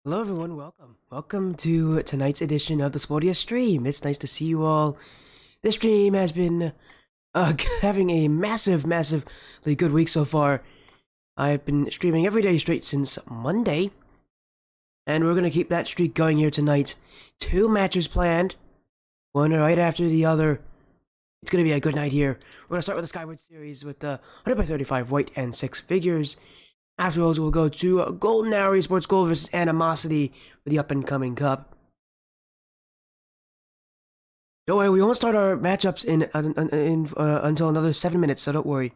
Hello everyone, welcome to tonight's edition of the Sportiest stream. It's nice to see you all. This stream has been having a massively good week so far. I've been streaming every day straight since Monday, and we're gonna keep that streak going here tonight. 2 matches planned, one right after the other. It's gonna be a good night here. We're gonna start with the Skyward series with the 100 by 35 white and 6 figures. Afterwards, we'll go to Golden Hour Esports Gold versus Animosity for the up-and-coming cup. Don't worry, we won't start our matchups until another 7 minutes, so don't worry.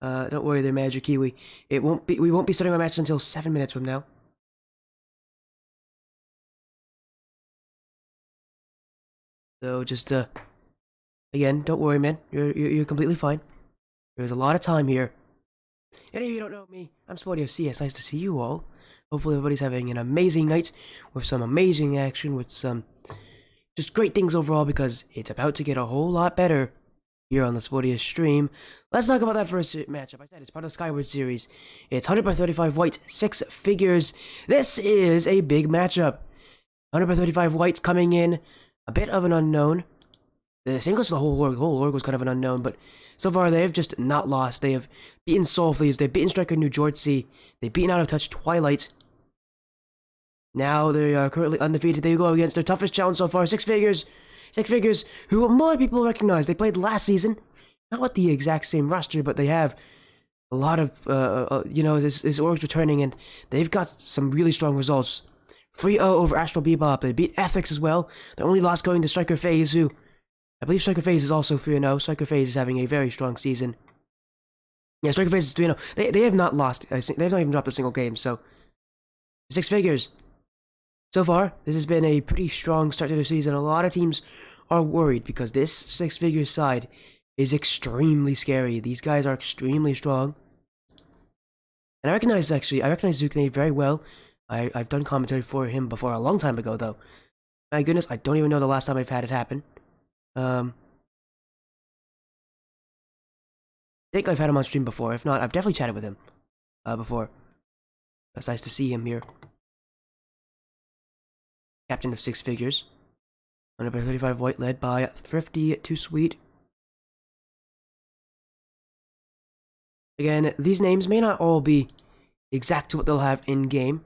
Don't worry there, Magic Kiwi. We won't be starting our match until 7 minutes from now. So just again, don't worry, man. You're completely fine. There's a lot of time here. Any of you don't know me, I'm Sporty FC. It's nice to see you all. Hopefully everybody's having an amazing night with some amazing action, with some just great things overall, because it's about to get a whole lot better here on the Sportiest stream. Let's talk about that first matchup. I said it's part of the Skyward series. It's 100 by 35 white, 6 figures. This is a big matchup. 100 by 35 white coming in, a bit of an unknown. The same goes for the whole org. The whole org was kind of an unknown, but so far they have just not lost. They have beaten Soul Thieves, they've beaten Striker New Jortsea, they've beaten Out of Touch Twilight. Now they are currently undefeated. They go against their toughest challenge so far, 6 figures. 6 figures, who more people recognize. They played last season, not with the exact same roster, but they have a lot of, this org's returning, and they've got some really strong results. 3-0 over Astral Bebop. They beat Ethics as well. Their only loss going to Striker FaZe, who I believe Striker FaZe is also 3-0. Striker FaZe is having a very strong season. Yeah, Striker FaZe is 3-0. They have not lost. They have not even dropped a single game, so 6 figures. So far, this has been a pretty strong start to the season. A lot of teams are worried because this 6 figures side is extremely scary. These guys are extremely strong. And I recognize Zukne very well. I've done commentary for him before a long time ago, though. My goodness, I don't even know the last time I've had it happen. I think I've had him on stream before. If not, I've definitely chatted with him before. It's nice to see him here. Captain of 6 figures. 100 by 35 white, led by Thrifty Too Sweet. Again, these names may not all be exact to what they'll have in game,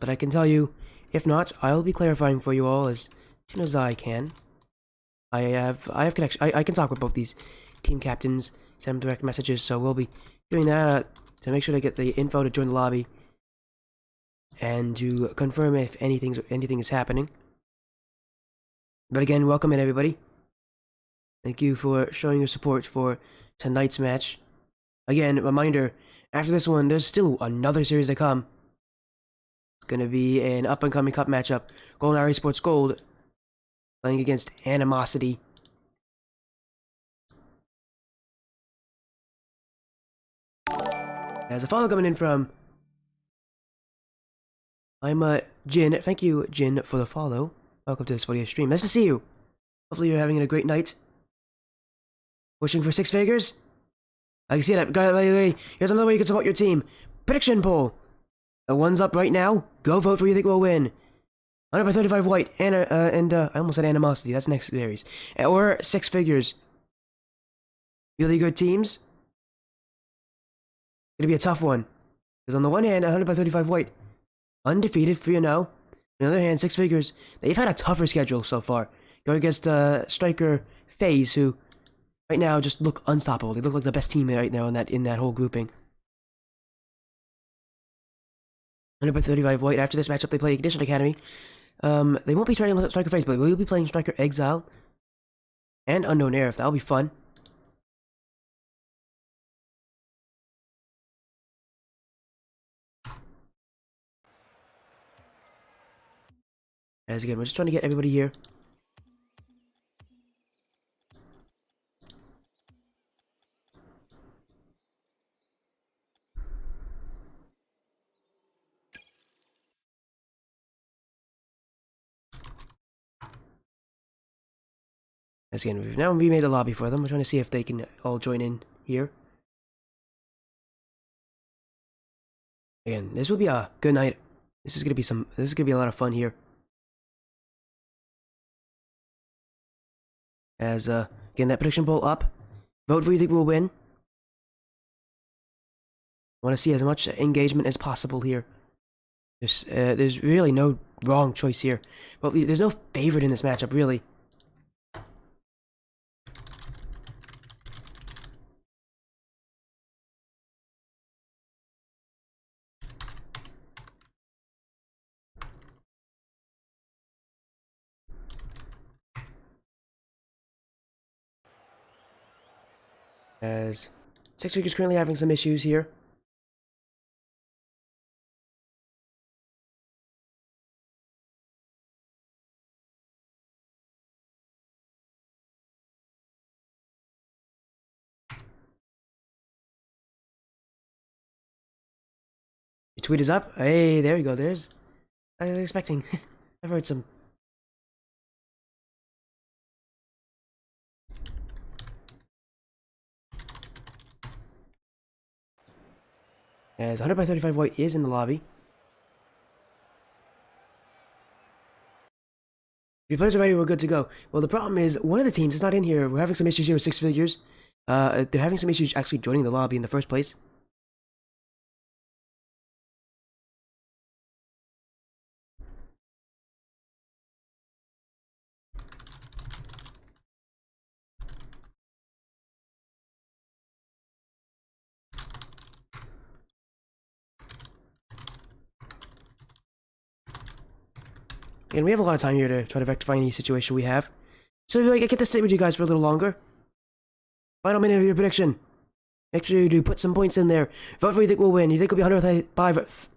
but I can tell you, if not, I'll be clarifying for you all as soon as I can. I have connection. I can talk with both these team captains, send them direct messages, so we'll be doing that to make sure to get the info to join the lobby and to confirm if anything is happening. But again, welcome in everybody. Thank you for showing your support for tonight's match. Again, reminder, after this one, there's still another series to come. It's gonna be an up-and-coming cup matchup. Golden Hour Esports Gold playing against Animosity. There's a follow coming in from I'm Jin. Thank you, Jin, for the follow. Welcome to the Sportiest stream. Nice to see you. Hopefully you're having a great night. Pushing for 6 figures? I can see that. By the way, here's another way you can support your team. Prediction poll. The one's up right now. Go vote for who you think will win. 100 by 35 white, and I almost said Animosity. That's next series. Or 6 figures. Really good teams. Gonna be a tough one. Because on the one hand, 100 by 35 white, undefeated, 3-0. On the other hand, 6 figures, they've had a tougher schedule so far. Going against Striker FaZe, who right now just look unstoppable. They look like the best team right now in that whole grouping. 100 by 35 white. After this matchup, they play Ignition Academy. They won't be trying Striker FaZe, but we'll be playing Striker Exile and Unknown Air. That'll be fun. As again, we're just trying to get everybody here. As again, we've now remade the lobby for them. We're trying to see if they can all join in here. Again, this will be a good night. This is gonna be a lot of fun here. As again, that prediction poll up. Vote for who you think will win. I want to see as much engagement as possible here. There's really no wrong choice here. Well, there's no favorite in this matchup, really. As Six Figures currently having some issues here. Your tweet is up. Hey, there you go. I was expecting. I've heard some. As 100 by 35 white is in the lobby. If your players are ready, we're good to go. Well, the problem is, one of the teams is not in here. We're having some issues here with Six Figures. They're having some issues actually joining the lobby in the first place. And we have a lot of time here to try to rectify any situation we have. So I get to stay with you guys for a little longer. Final minute of your prediction. Make sure you do put some points in there. Vote for who you think will win. You think it'll be 135...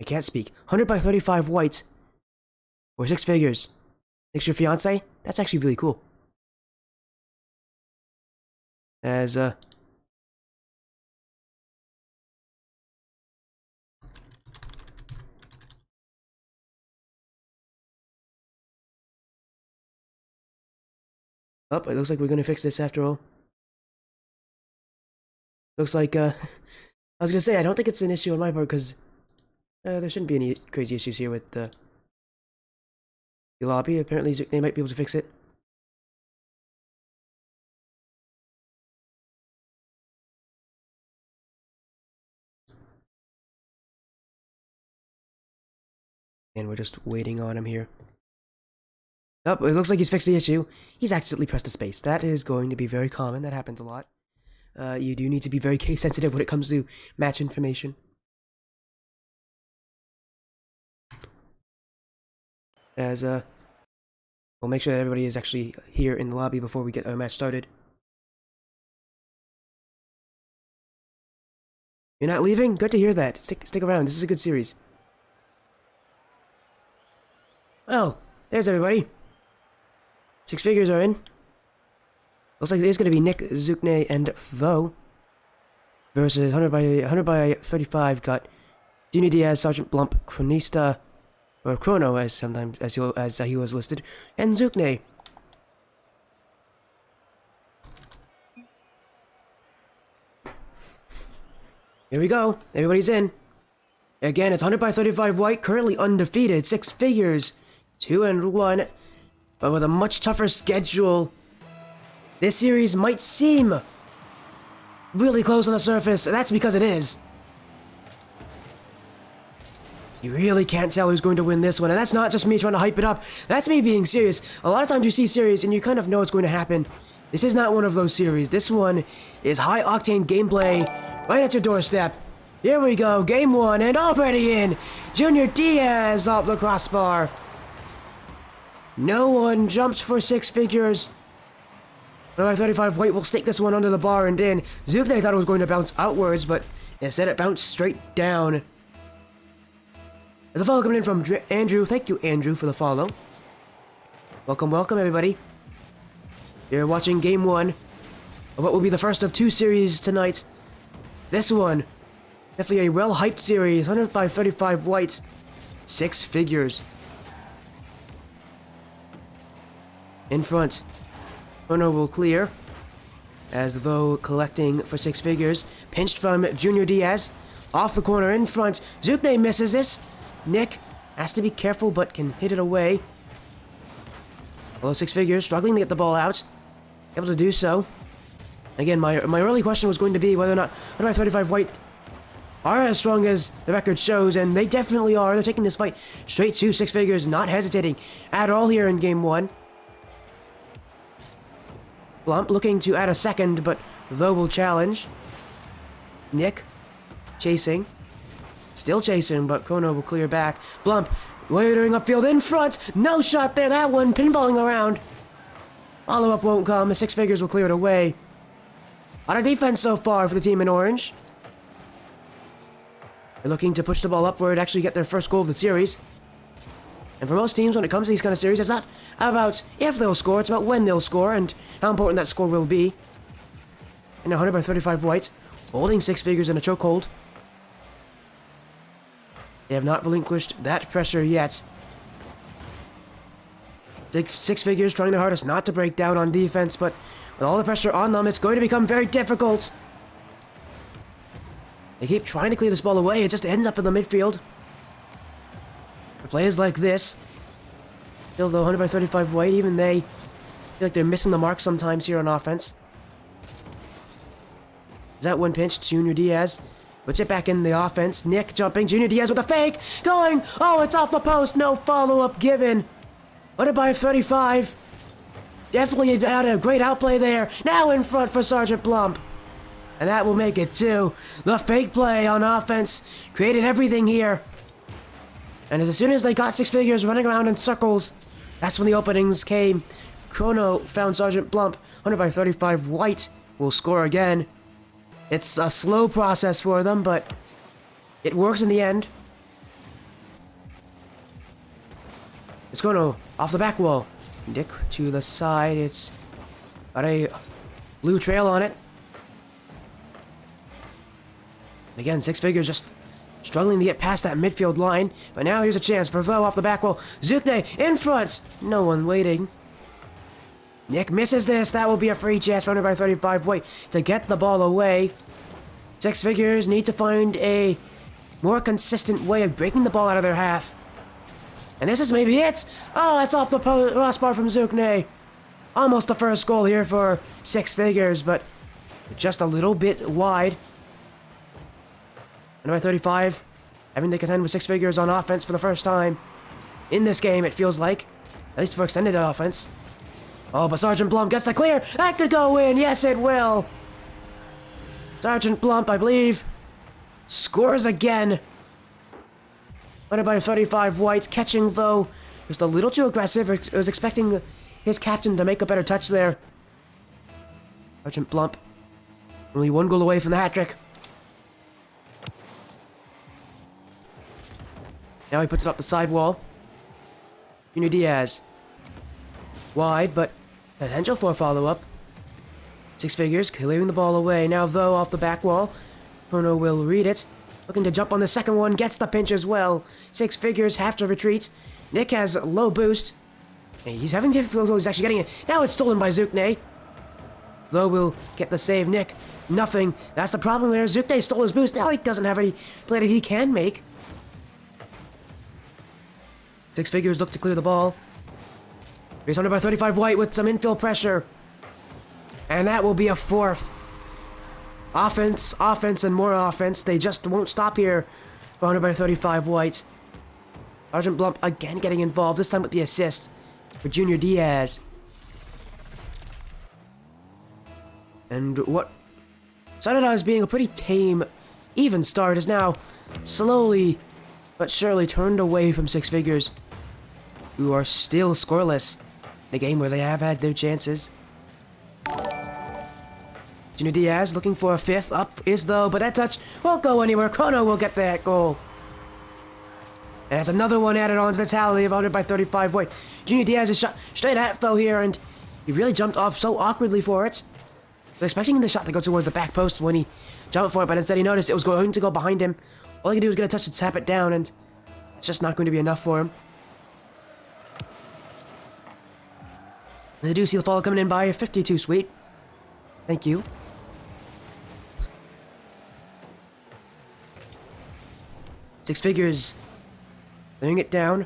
I can't speak. 100 by 35 white. Or Six Figures. Next your fiance? That's actually really cool. As, Oh, it looks like we're gonna fix this after all. Looks like, I was gonna say, I don't think it's an issue on my part, because there shouldn't be any crazy issues here with the lobby. Apparently, they might be able to fix it. And we're just waiting on him here. Oh, it looks like he's fixed the issue. He's accidentally pressed a space. That is going to be very common. That happens a lot. You do need to be very case sensitive when it comes to match information. As, we'll make sure that everybody is actually here in the lobby before we get our match started. You're not leaving? Good to hear that. Stick around. This is a good series. Oh, there's everybody. Six Figures are in. Looks like there's going to be Nick, Zukne, and Vo versus 100 by 35. Got Junior Diaz, Sergeant Blump, Chronista, or Chrono as he was listed, and Zukne. Here we go. Everybody's in. Again, it's 100 by 35 white, currently undefeated. Six Figures, 2-1. But with a much tougher schedule, this series might seem really close on the surface, and that's because it is. You really can't tell who's going to win this one, and that's not just me trying to hype it up. That's me being serious. A lot of times you see series and you kind of know what's going to happen. This is not one of those series. This one is high-octane gameplay right at your doorstep. Here we go, game one, and already in. Junior Diaz off the crossbar. No one jumps for Six Figures. 35 white will stick this one under the bar and in. Zukne thought it was going to bounce outwards, but instead it bounced straight down. There's a follow coming in from Andrew. Thank you, Andrew, for the follow. Welcome, welcome, everybody. You're watching game one of what will be the first of two series tonight. This one, definitely a well-hyped series. 100 by 35 white. Six Figures. In front, Chrono will clear, as Vo collecting for Six Figures. Pinched from Junior Diaz. Off the corner in front. Zukne misses this. Nick has to be careful but can hit it away. Although Six Figures struggling to get the ball out. Able to do so. Again, my early question was going to be whether or not 135 White are as strong as the record shows, and they definitely are. They're taking this fight straight to Six Figures, not hesitating at all here in Game 1. Blump looking to add a second, but Though will challenge. Nick chasing. Still chasing, but Kono will clear back. Blump loitering upfield in front. No shot there. That one pinballing around. Follow-up won't come. The Six Figures will clear it away. A lot of defense so far for the team in orange. They're looking to push the ball upward, actually get their first goal of the series. And for most teams, when it comes to these kind of series, it's not about if they'll score, it's about when they'll score and how important that score will be. And 100 by 35 White, holding Six Figures in a chokehold. They have not relinquished that pressure yet. Six Figures trying their hardest not to break down on defense, but with all the pressure on them, it's going to become very difficult. They keep trying to clear this ball away, it just ends up in the midfield. For players like this, still though 100 by 35 White, even they feel like they're missing the mark sometimes here on offense. Is that one pinch? Junior Diaz puts it back in the offense. Nick jumping. Junior Diaz with a fake. Going. Oh, it's off the post. No follow-up given. 100 by 35. Definitely had a great outplay there. Now in front for Sergeant Blump. And that will make it two. The fake play on offense created everything here. And as soon as they got Six Figures running around in circles, that's when the openings came. Chrono found Sergeant Blump. 100 by 35 White will score again. It's a slow process for them, but it works in the end. It's Chrono off the back wall. Dick to the side. It's got a blue trail on it. Again, Six Figures just struggling to get past that midfield line. But now here's a chance for Vo off the back wall. Zukne in front. No one waiting. Nick misses this. That will be a free chance for 100 by 35 White to get the ball away. Six Figures need to find a more consistent way of breaking the ball out of their half. And this is maybe it. Oh, that's off the crossbar from Zukne. Almost the first goal here for Six Figures, but just a little bit wide. 100 by 35, having to contend with Six Figures on offense for the first time in this game, it feels like. At least for extended offense. Oh, but Sergeant Blump gets the clear. That could go in. Yes, it will. Sergeant Blump, I believe, scores again. 100 by 35 Whites, catching though just a little too aggressive. I was expecting his captain to make a better touch there. Sergeant Blump, only one goal away from the hat-trick. Now he puts it up the sidewall. Junior Diaz. Wide, but potential for a follow-up. Six Figures clearing the ball away. Now, though, off the back wall. Chrono will read it. Looking to jump on the second one. Gets the pinch as well. Six Figures have to retreat. Nick has low boost. He's having difficulty. He's actually getting it. Now it's stolen by Zukne. Though will get the save. Nick, nothing. That's the problem there. Zukne stole his boost. Now he doesn't have any play that he can make. Six Figures look to clear the ball. Here's 100 by 35 White with some infield pressure. And that will be a fourth. Offense, offense, and more offense. They just won't stop here for 100 by 35 White. Sergeant Blump again getting involved, this time with the assist for Junior Diaz. And what started out as being a pretty tame, even start is now slowly but surely turned away from Six Figures, who are still scoreless in a game where they have had their chances. Junior Diaz looking for a fifth. Up is though, but that touch won't go anywhere. Chrono will get that goal. And that's another one added on to the tally of 100 by 35 White. Junior Diaz is shot straight at Fo here, and he really jumped off so awkwardly for it. I was expecting the shot to go towards the back post when he jumped for it, but instead he noticed it was going to go behind him. All he could do was get a touch to tap it down, and it's just not going to be enough for him. And I do see the follow coming in by 52, sweet. Thank you. Six Figures laying it down.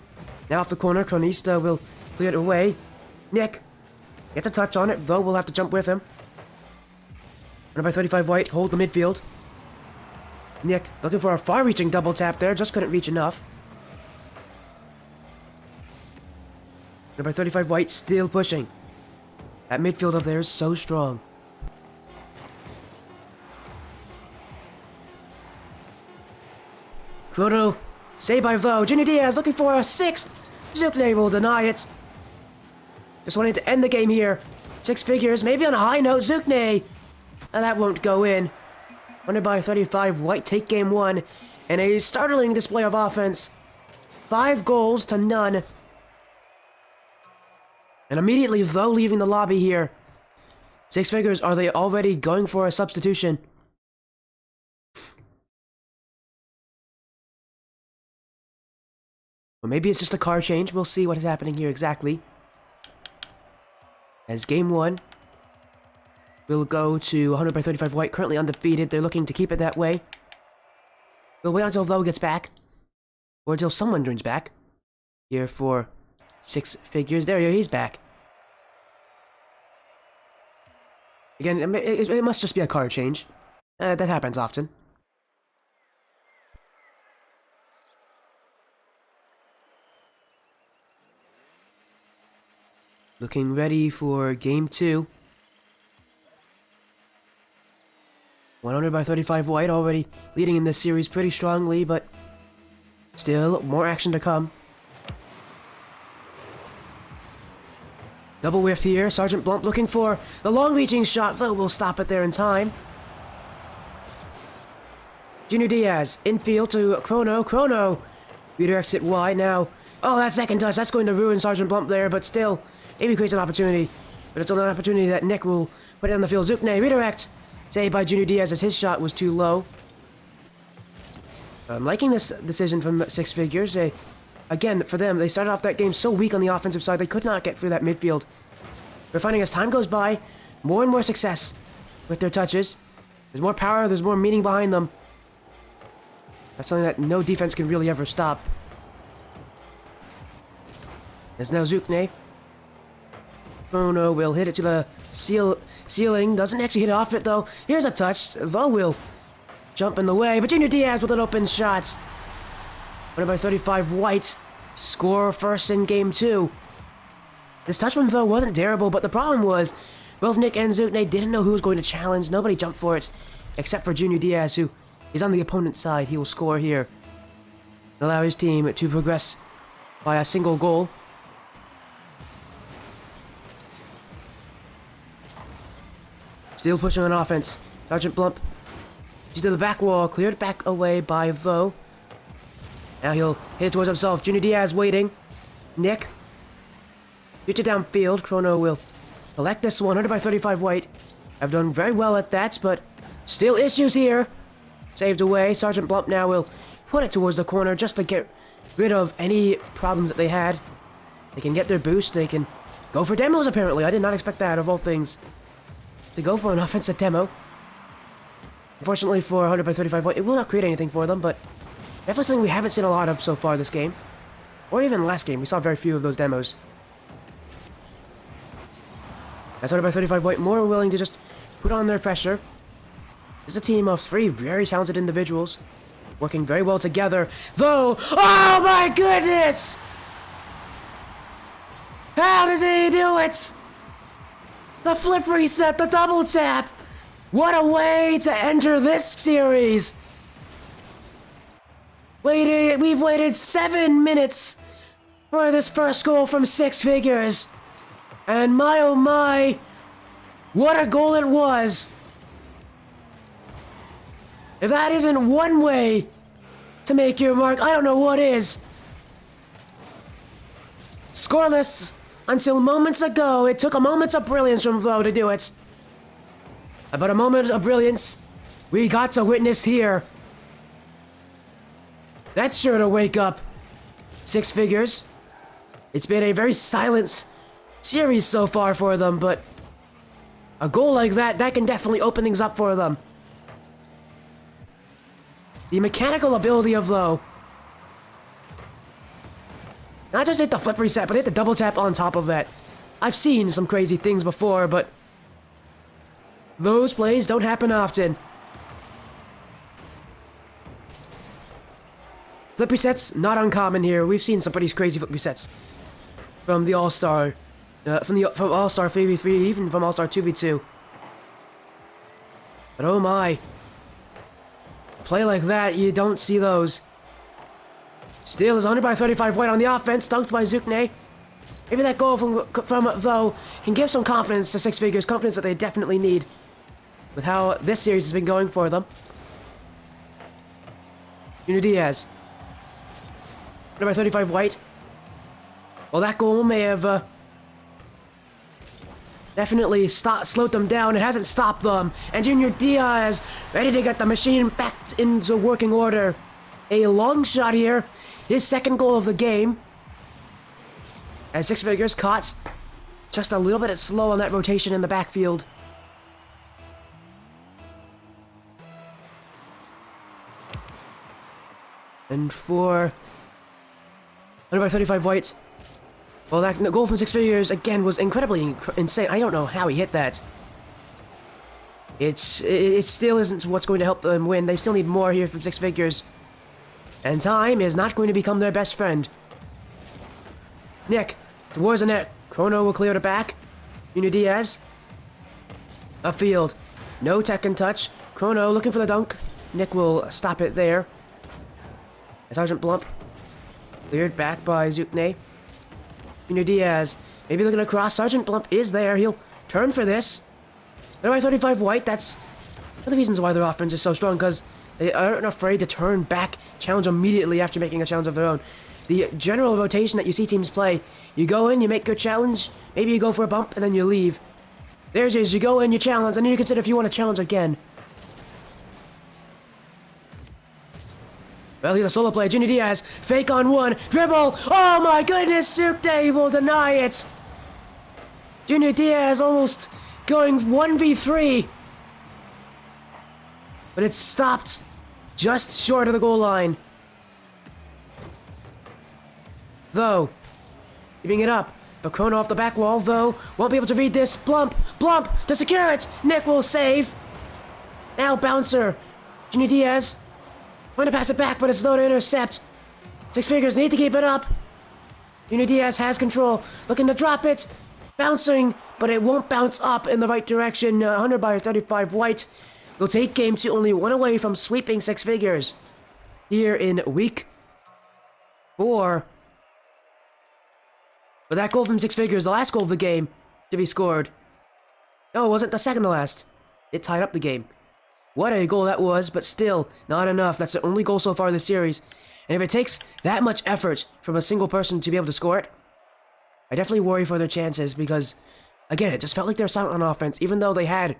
Now off the corner, Cronista will clear it away. Nick gets a touch on it, though we'll have to jump with him. Runner by 35 White, hold the midfield. Nick looking for a far-reaching double tap there, just couldn't reach enough. Runner by 35 White, still pushing. That midfield up there is so strong. Chrono, saved by Vo. Junior Diaz looking for a sixth. Zukne will deny it. Just wanting to end the game here. Six Figures, maybe on a high note. Zukne. And that won't go in. Runner by 35 White, take game one. And a startling display of offense. 5 goals to none. And immediately Vo leaving the lobby here. Six Figures, are they already going for a substitution? Or maybe it's just a car change. We'll see what is happening here exactly. As game one will go to 100 by 35 White, currently undefeated. They're looking to keep it that way. We'll wait until Vo gets back. Or until someone joins back. Here for Six Figures. There he's back. Again, it must just be a car change. That happens often. Looking ready for game two. 100 by 35 White, already leading in this series pretty strongly, but still more action to come. Double whiff here. Sergeant Blump looking for the long-reaching shot, though we'll stop it there in time. Junior Diaz, infield to Chrono. Chrono redirects it wide now. Oh, that second touch, that's going to ruin Sergeant Blump there, but still, maybe creates an opportunity. But it's only an opportunity that Nick will put it on the field. Zukne, redirect. Saved by Junior Diaz as his shot was too low. I'm liking this decision from Six Figures. Again, for them, they started off that game so weak on the offensive side, they could not get through that midfield. They're finding as time goes by, more and more success with their touches. There's more power, there's more meaning behind them. That's something that no defense can really ever stop. There's now Zukne. Chrono will hit it to the ceiling. Doesn't actually hit off it, though. Here's a touch. Vo will jump in the way, but Junior Diaz with an open shot. Winner by 35 White. Score first in game two. This touch from Vo wasn't terrible, but the problem was both Nick and Zukne didn't know who was going to challenge. Nobody jumped for it, except for Junior Diaz, who is on the opponent's side. He will score here. Allow his team to progress by a single goal. Still pushing on offense. Sergeant Blump to the back wall, cleared back away by Vo. Now he'll hit it towards himself. Junior Diaz waiting. Nick. Shoot it downfield. Chrono will collect this one. 100 by 35 White. I've done very well at that, but still issues here. Saved away. Sergeant Blump now will put it towards the corner just to get rid of any problems that they had. They can get their boost. They can go for demos, apparently. I did not expect that, of all things, to go for an offensive demo. Unfortunately for 100 by 35 White, it will not create anything for them, but definitely something we haven't seen a lot of so far this game. Or even last game, we saw very few of those demos. As 100 by 35 White more willing to just put on their pressure. It's a team of 3 very talented individuals working very well together. Though, oh my goodness! How does he do it? The flip reset, the double tap! What a way to enter this series! We've waited 7 minutes for this first goal from Six Figures. And my oh my, what a goal it was! If that isn't one way to make your mark, I don't know what is. Scoreless until moments ago. It took a moment of brilliance from Vo to do it. About a moment of brilliance we got to witness here. That's sure to wake up Six Figures. It's been a very silent series so far for them, but a goal like that can definitely open things up for them. The mechanical ability of Vo Not just hit the flip reset, but hit the double tap on top of that. I've seen some crazy things before, but those plays don't happen often. Flip resets, not uncommon here. We've seen some pretty crazy flip resets from the All-Star, from All-Star 3v3, even from All-Star 2v2. But oh my, a play like that, you don't see those. Steal is 100 by 35 white on the offense, dunked by Zukne. Maybe that goal from though can give some confidence to Six Figures, confidence that they definitely need with how this series has been going for them. Junior Diaz. 100 by 35 white. Well, that goal may have definitely slowed them down. It hasn't stopped them. And Junior Diaz ready to get the machine back into working order. A long shot here. His second goal of the game. As Six Figures caught just a little bit slow on that rotation in the backfield. And for 100 by 35 white. Well, that goal from Six Figures, again, was incredibly insane. I don't know how he hit that. It still isn't what's going to help them win. They still need more here from Six Figures. And time is not going to become their best friend. Nick, towards the net. Chrono will clear the back. Junior Diaz. Upfield. No tech and touch. Chrono looking for the dunk. Nick will stop it there. Sergeant Blump. Cleared back by Zukne. Junior Diaz. Maybe looking across. Sergeant Blump is there. He'll turn for this. They're by 35 white. That's one of the reasons why their offense is so strong, because they aren't afraid to turn back, challenge immediately after making a challenge of their own. The general rotation that you see teams play, you go in, you make your challenge, maybe you go for a bump, and then you leave. Theirs is you go in, you challenge, and then you consider if you want to challenge again. Well, here's a solo play. Junior Diaz, fake on one, dribble. Oh my goodness, Sukde will deny it. Junior Diaz almost going 1v3. But it's stopped just short of the goal line. Though, keeping it up. But Chrono off the back wall, though, won't be able to read this. Blump to secure it. Nick will save. Now Bouncer. Junior Diaz. Trying to pass it back, but it's slow to intercept. Six Figures need to keep it up. Junior Diaz has control. Looking to drop it. Bouncing, but it won't bounce up in the right direction. 100 by 35 white will take game 2 only one away from sweeping Six Figures. Here in week 4. But that goal from Six Figures, the last goal of the game to be scored. No, it wasn't the second to last. It tied up the game. What a goal that was, but still, not enough. That's the only goal so far this series. And if it takes that much effort from a single person to be able to score it, I definitely worry for their chances because, again, it just felt like they were silent on offense, even though they had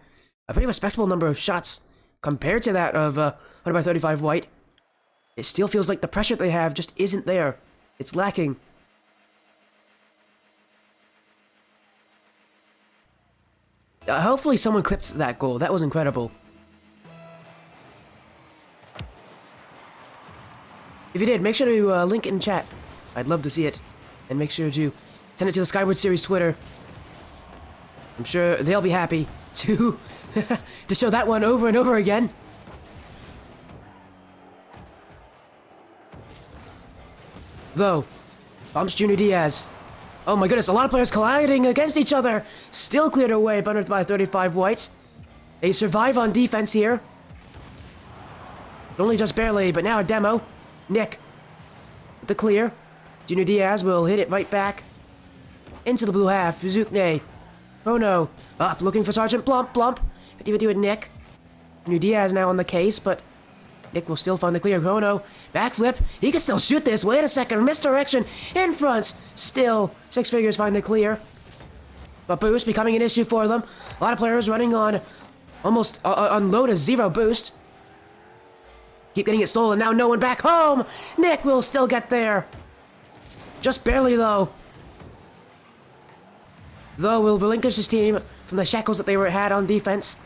a pretty respectable number of shots compared to that of 100 by 35 white. It still feels like the pressure they have just isn't there. It's lacking. Hopefully someone clips that goal. That was incredible. If you did, make sure to link it in chat. I'd love to see it. And make sure to send it to the Skyward Series Twitter. I'm sure they'll be happy to to show that one over and over again. Though, bumps Junior Diaz. Oh my goodness, a lot of players colliding against each other. Still cleared away by 35 whites. They survive on defense here. But only just barely, but now a demo. Nick, with the clear. Junior Diaz will hit it right back into the blue half. Zukne. Chrono up, looking for Sergeant Blump. 50-50 with Nick. Junior Diaz now on the case, but Nick will still find the clear. Chrono, backflip. He can still shoot this. Wait a second, misdirection in front. Still, Six Figures find the clear. But boost becoming an issue for them. A lot of players running on almost on low to 0 boost. Keep getting it stolen. Now no one back home. Nick will still get there. Just barely, though. Though will relinquish his team from the shackles that they had on defense.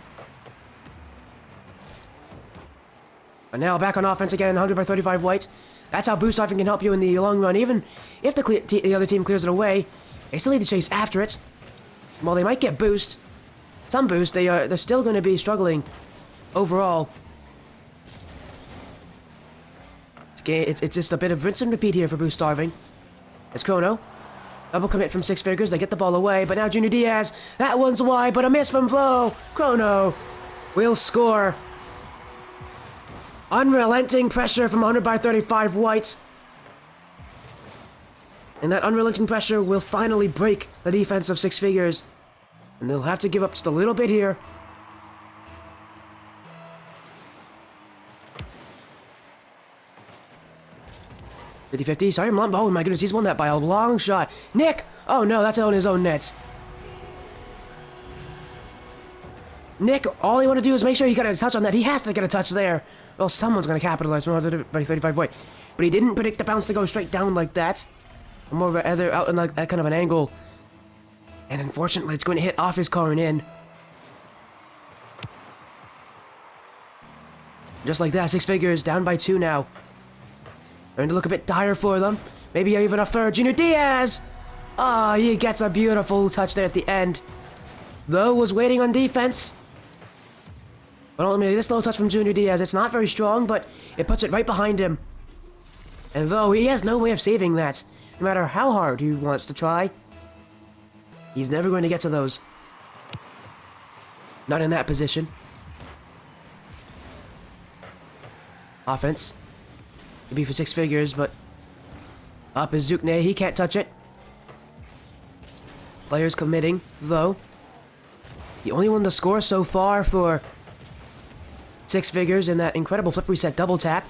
But now back on offense again. 100 by 35 white. That's how boost diving can help you in the long run. Even if the other team clears it away, they still need to chase after it. While they might get some boost, they're still going to be struggling overall. It's just a bit of rinse and repeat here for boost starving. It's Chrono. Double commit from Six Figures. They get the ball away, but now Junior Diaz. That one's wide, but a miss from Flo. Chrono will score. Unrelenting pressure from 100 by 35 White. And that unrelenting pressure will finally break the defense of Six Figures. And they'll have to give up just a little bit here. (50-50). Sorry, Mom. Oh my goodness, he's won that by a long shot. Nick! Oh no, that's on his own nets. Nick, all he want to do is make sure he got a touch on that. He has to get a touch there. Well, someone's going to capitalize from 100 by 35 White. But he didn't predict the bounce to go straight down like that. More of a other out in like that kind of an angle. And unfortunately, it's going to hit off his car and in. Just like that, Six Figures down by 2 now. Starting to look a bit dire for them. Maybe even a third. Junior Diaz! Ah, he gets a beautiful touch there at the end. Though was waiting on defense. But ultimately, this low touch from Junior Diaz, it's not very strong, but it puts it right behind him. And though he has no way of saving that, no matter how hard he wants to try, he's never going to get to those. Not in that position. Offense. Could be for Six Figures, but up is Zukne. He can't touch it. Players committing, though. The only one to score so far for Six Figures in that incredible flip reset double tap.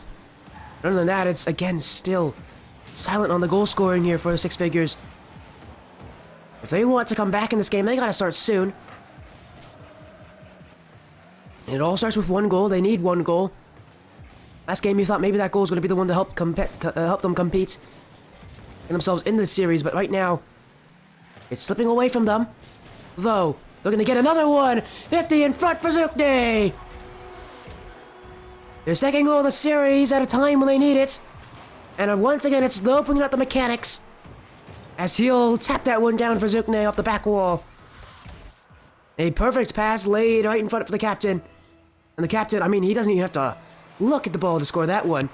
Other than that, it's again still silent on the goal scoring here for the Six Figures. If they want to come back in this game, they gotta start soon. And it all starts with one goal. They need one goal. Last game, you thought maybe that goal was going to be the one to help them compete and themselves in this series, but right now, it's slipping away from them. Though, they're going to get another one! 50 in front for Zukne! Their second goal of the series at a time when they need it. And once again, it's Low bringing out the mechanics as he'll tap that one down for Zukne off the back wall. A perfect pass laid right in front for the captain. And the captain, I mean, he doesn't even have to look at the ball to score that one.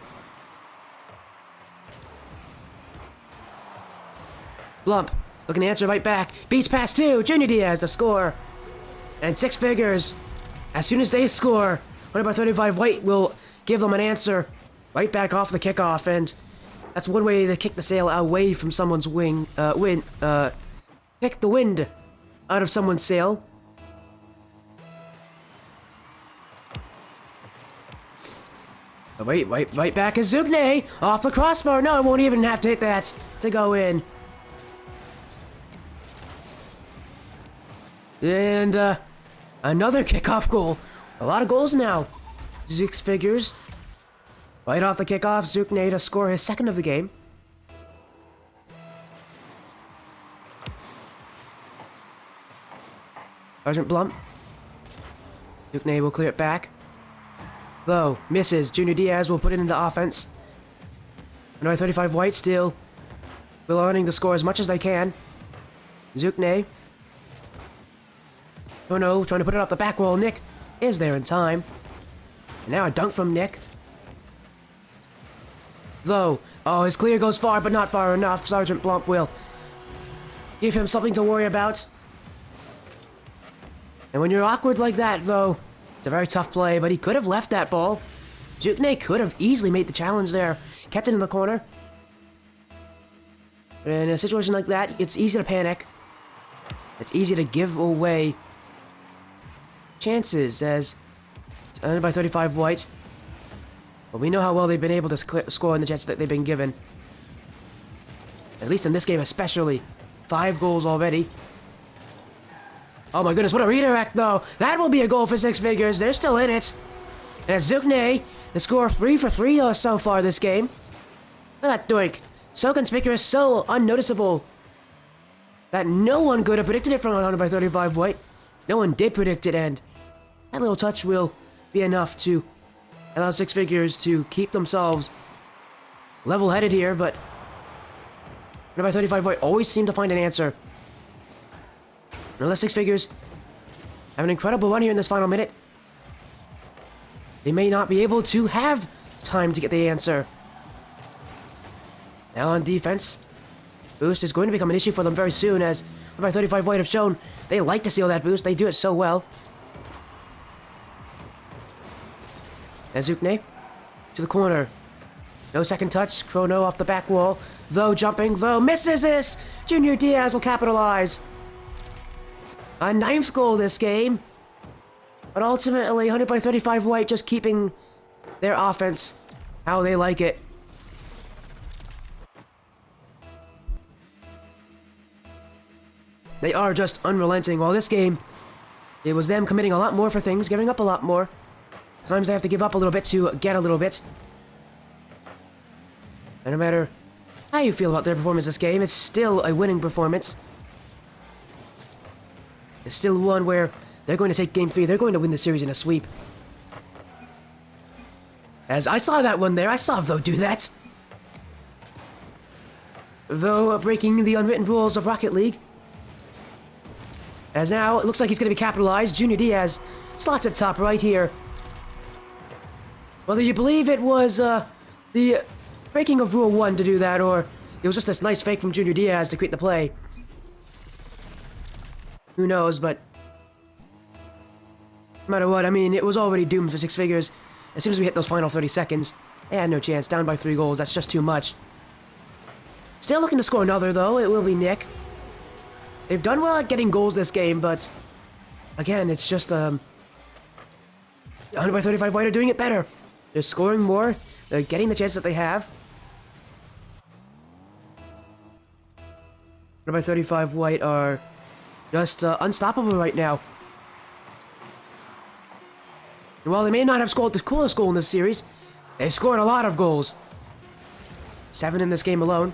Blump looking to answer right back. Beats pass 2. Junior Diaz to score. And Six Figures, as soon as they score, 100 by 35 White will give them an answer right back off the kickoff. And that's one way to kick the sail away from someone's kick the wind out of someone's sail. Right back is Zukne off the crossbar. No, it won't even have to hit that to go in. And another kickoff goal. A lot of goals now. Six Figures. Right off the kickoff, Zukne to score his second of the game. Sergeant Blump. Zukne will clear it back. Though, misses. Junior Diaz will put it into offense. Another 35 White still. Will earning to score as much as they can. Zukne. Oh no, trying to put it off the back wall. Nick is there in time. And now a dunk from Nick. Though, oh, his clear goes far, but not far enough. Sergeant Blump will give him something to worry about. And when you're awkward like that, though, it's a very tough play, but he could have left that ball. Zukne could have easily made the challenge there. Kept it in the corner. But in a situation like that, it's easy to panic. It's easy to give away chances as it's under by 35 White. But we know how well they've been able to score in the chances that they've been given. At least in this game especially. 5 goals already. Oh my goodness, what a redirect though. That will be a goal for Six Figures. They're still in it. And it's Zukne, the score 3 for 3 so far this game. Look at that doink. So conspicuous, so unnoticeable, that no one could have predicted it from 100 by 35 White. No one did predict it, and that little touch will be enough to allow Six Figures to keep themselves level-headed here, but by 35 White always seem to find an answer. Unless Six Figures have an incredible run here in this final minute, they may not be able to have time to get the answer. Now on defense, boost is going to become an issue for them very soon, as by 35 White have shown they like to steal that boost. They do it so well. Azukne to the corner. No second touch. Chrono off the back wall. Though jumping, though misses this. Junior Diaz will capitalize. A 9th goal this game. But ultimately, 100 by 35 White just keeping their offense how they like it. They are just unrelenting. While this game, it was them committing a lot more for things, giving up a lot more. Sometimes they have to give up a little bit to get a little bit. And no matter how you feel about their performance this game, it's still a winning performance. It's still one where they're going to take Game 3. They're going to win the series in a sweep. As I saw that one there. I saw Vo do that. Vo breaking the unwritten rules of Rocket League. As now, it looks like he's going to be capitalized. Junior Diaz slots at top right here. Whether you believe it was the breaking of Rule 1 to do that, or it was just this nice fake from Junior Diaz to create the play. Who knows, but no matter what, I mean, it was already doomed for Six Figures. As soon as we hit those final 30 seconds, they had no chance. Down by 3 goals, that's just too much. Still looking to score another, though. It will be Nick. They've done well at getting goals this game, but again, it's just 100 by 35 White are doing it better. They're scoring more. They're getting the chance that they have. 100 by 35 White are just unstoppable right now. And while they may not have scored the coolest goal in this series, they've scored a lot of goals. 7 in this game alone.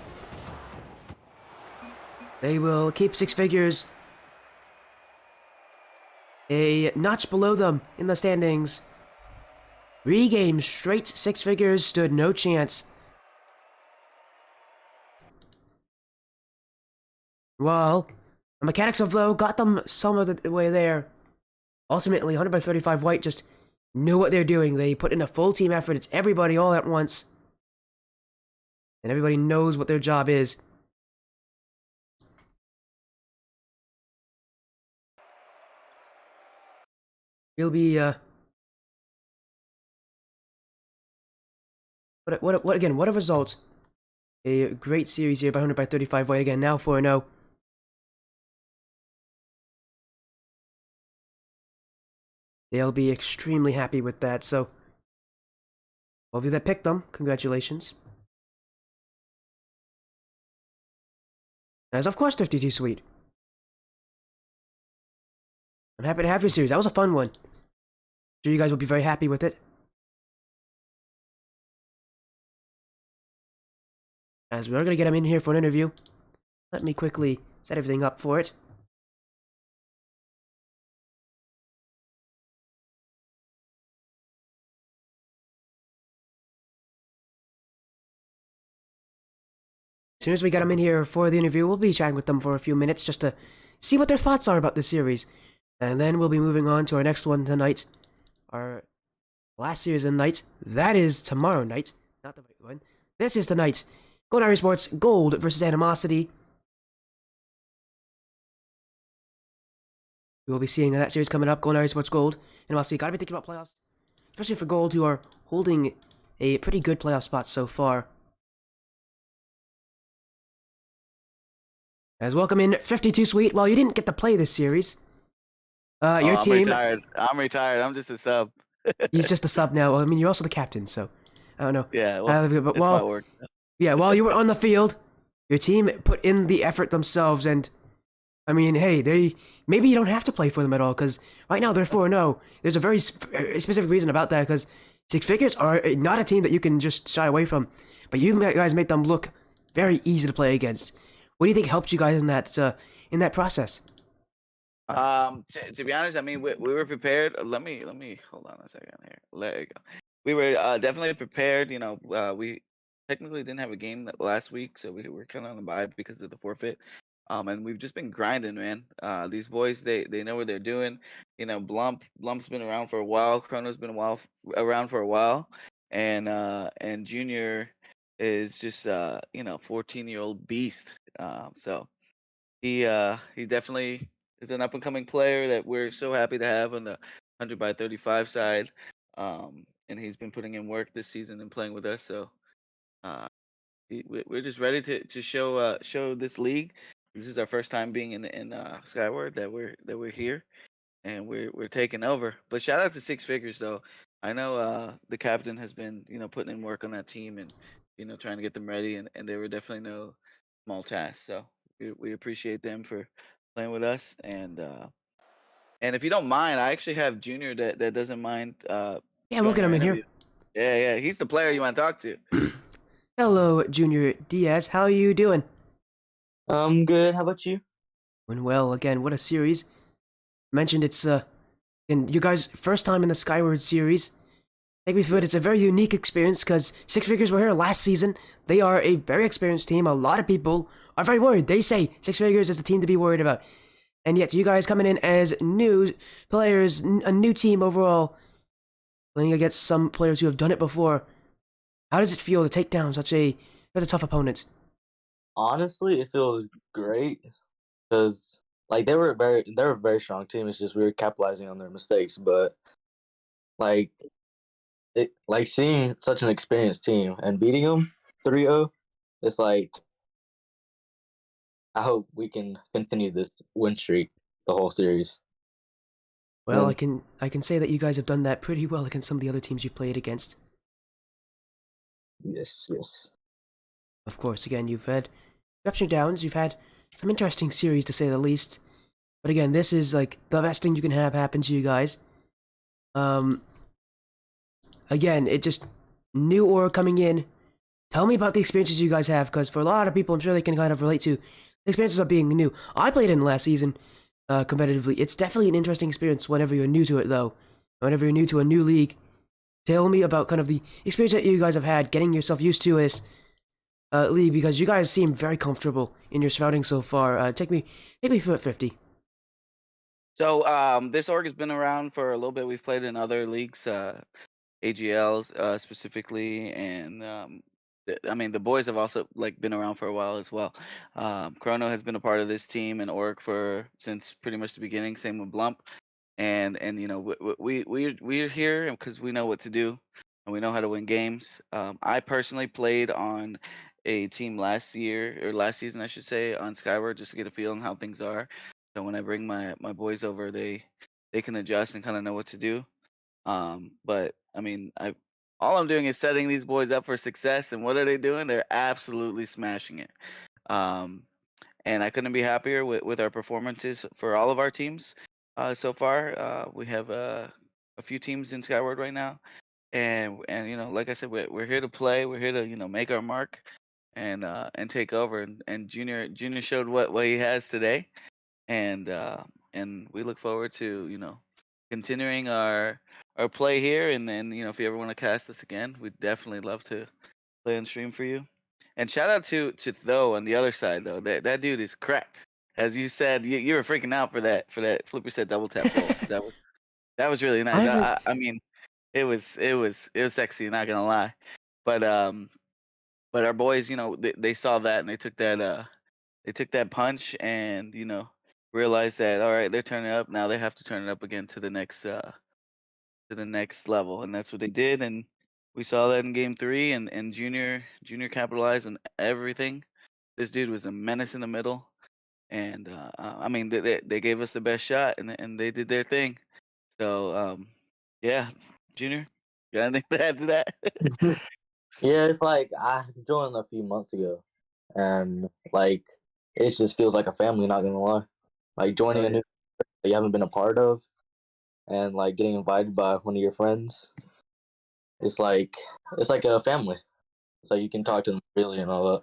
They will keep Six Figures a notch below them in the standings. 3 games straight, Six Figures stood no chance. Well, the mechanics of Low got them some of the way there. Ultimately, 100 by 35 White just knew what they're doing. They put in a full team effort. It's everybody all at once. And everybody knows what their job is. We'll be, what a result. A great series here by 100 by 35 White again, now 4-0. They'll be extremely happy with that, so all of you that picked them, congratulations. As of course 52 Sweet. I'm happy to have your series. That was a fun one. I'm sure you guys will be very happy with it. As we're gonna get him in here for an interview. Let me quickly set everything up for it. As soon as we get them in here for the interview, we'll be chatting with them for a few minutes just to see what their thoughts are about the series. And then we'll be moving on to our next one tonight. Our last series of the night. That is tomorrow night. Not the right one. This is tonight. Golden Esports Gold versus Animosity. We will be seeing that series coming up. Golden Esports Gold. Animosity. Gotta be thinking about playoffs. Especially for Gold, who are holding a pretty good playoff spot so far. As welcome in 52 Sweet. Well, you didn't get to play this series. Your team. I'm retired. I'm just a sub. He's just a sub now. I mean, you're also the captain, so I don't know. Yeah, well, but while you were on the field, your team put in the effort themselves, and I mean, hey, maybe you don't have to play for them at all because right now they're 4-0. There's a very specific reason about that because Six Figures are not a team that you can just shy away from, but you guys make them look very easy to play against. What do you think helped you guys in that process? To be honest, I mean, we were prepared. Let me hold on a second here. There you go. We were definitely prepared. You know, we technically didn't have a game last week, so we were kind of on the bye because of the forfeit. And we've just been grinding, man. These boys, they know what they're doing. You know, Blump's been around for a while. Chrono's been around for a while, and Junior is just 14-year-old beast. So he definitely is an up and coming player that we're so happy to have on the 100 by 35 side. And he's been putting in work this season and playing with us. So uh, we're just ready to show this league. This is our first time being in Skyward that we're here and we're taking over. But shout out to Six Figures though. I know the captain has been putting in work on that team and trying to get them ready and they were definitely no small task. So we appreciate them for playing with us and if you don't mind, I actually have Junior that doesn't mind Yeah, we'll get joining our him in here. interview. Yeah, he's the player you want to talk to. Hello, Junior Diaz. How are you doing? I'm good. How about you? Doing well. Again, what a series. Mentioned it's in you guys' first time in the Skyward series. Take me through it. It's a very unique experience because Six Figures were here last season. They are a very experienced team. A lot of people are very worried. They say Six Figures is the team to be worried about. And yet, you guys coming in as new players, a new team overall, playing against some players who have done it before. How does it feel to take down such a tough opponent? Honestly, it feels great because like they're a very strong team. It's just we were capitalizing on their mistakes, but like seeing such an experienced team and beating them 3-0, it's like I hope we can continue this win streak the whole series. Well, And I can say that you guys have done that pretty well against some of the other teams you've played against. yes, yes. Of course, again, you've had ups and downs. You've had some interesting series to say the least. But again, this is like the best thing you can have happen to you guys. Um, again, it just new aura coming in. Tell me about the experiences you guys have, because for a lot of people, I'm sure they can kind of relate to the experiences of being new. I played in last season competitively. It's definitely an interesting experience whenever you're new to it, though. Whenever you're new to a new league, tell me about kind of the experience that you guys have had getting yourself used to this league, because you guys seem very comfortable in your surroundings so far. Take me through it, 50. So this org has been around for a little bit. We've played in other leagues, AGLs specifically, and I mean the boys have also like been around for a while as well. Chrono has been a part of this team and org for since pretty much the beginning. Same with Blump, and we're here because we know what to do and we know how to win games. I personally played on a team last year or last season, I should say, on Skyward just to get a feel on how things are. So when I bring my boys over, they can adjust and kind of know what to do. But I mean, I all I'm doing is setting these boys up for success, and what are they doing? They're absolutely smashing it. Um, and I couldn't be happier with our performances for all of our teams so far. We have a few teams in Skyward right now, and like I said, we're here to play. We're here to make our mark and take over. And Junior showed what he has today, and we look forward to continuing our play here. And then if you ever want to cast us again, we'd definitely love to play on stream for you. And shout out to Tho on the other side though. That dude is cracked. As you said, you were freaking out for that flipper set double tap goal. That was really nice. I I, haven't. I I mean, it was sexy. Not gonna lie, but but our boys, they saw that and they took that punch and realized that all right, they're turning up now. They have to turn it up again to the next level, and that's what they did. And we saw that in game three, and Junior capitalized on everything. This dude was a menace in the middle, and I mean they gave us the best shot, and they did their thing. So yeah, Junior, got anything to add to that? Yeah, it's like I joined a few months ago, and like it just feels like a family. Not gonna lie, like Oh joining a yeah. new that you haven't been a part of, and like getting invited by one of your friends. It's like a family. So you can talk to them freely and all that.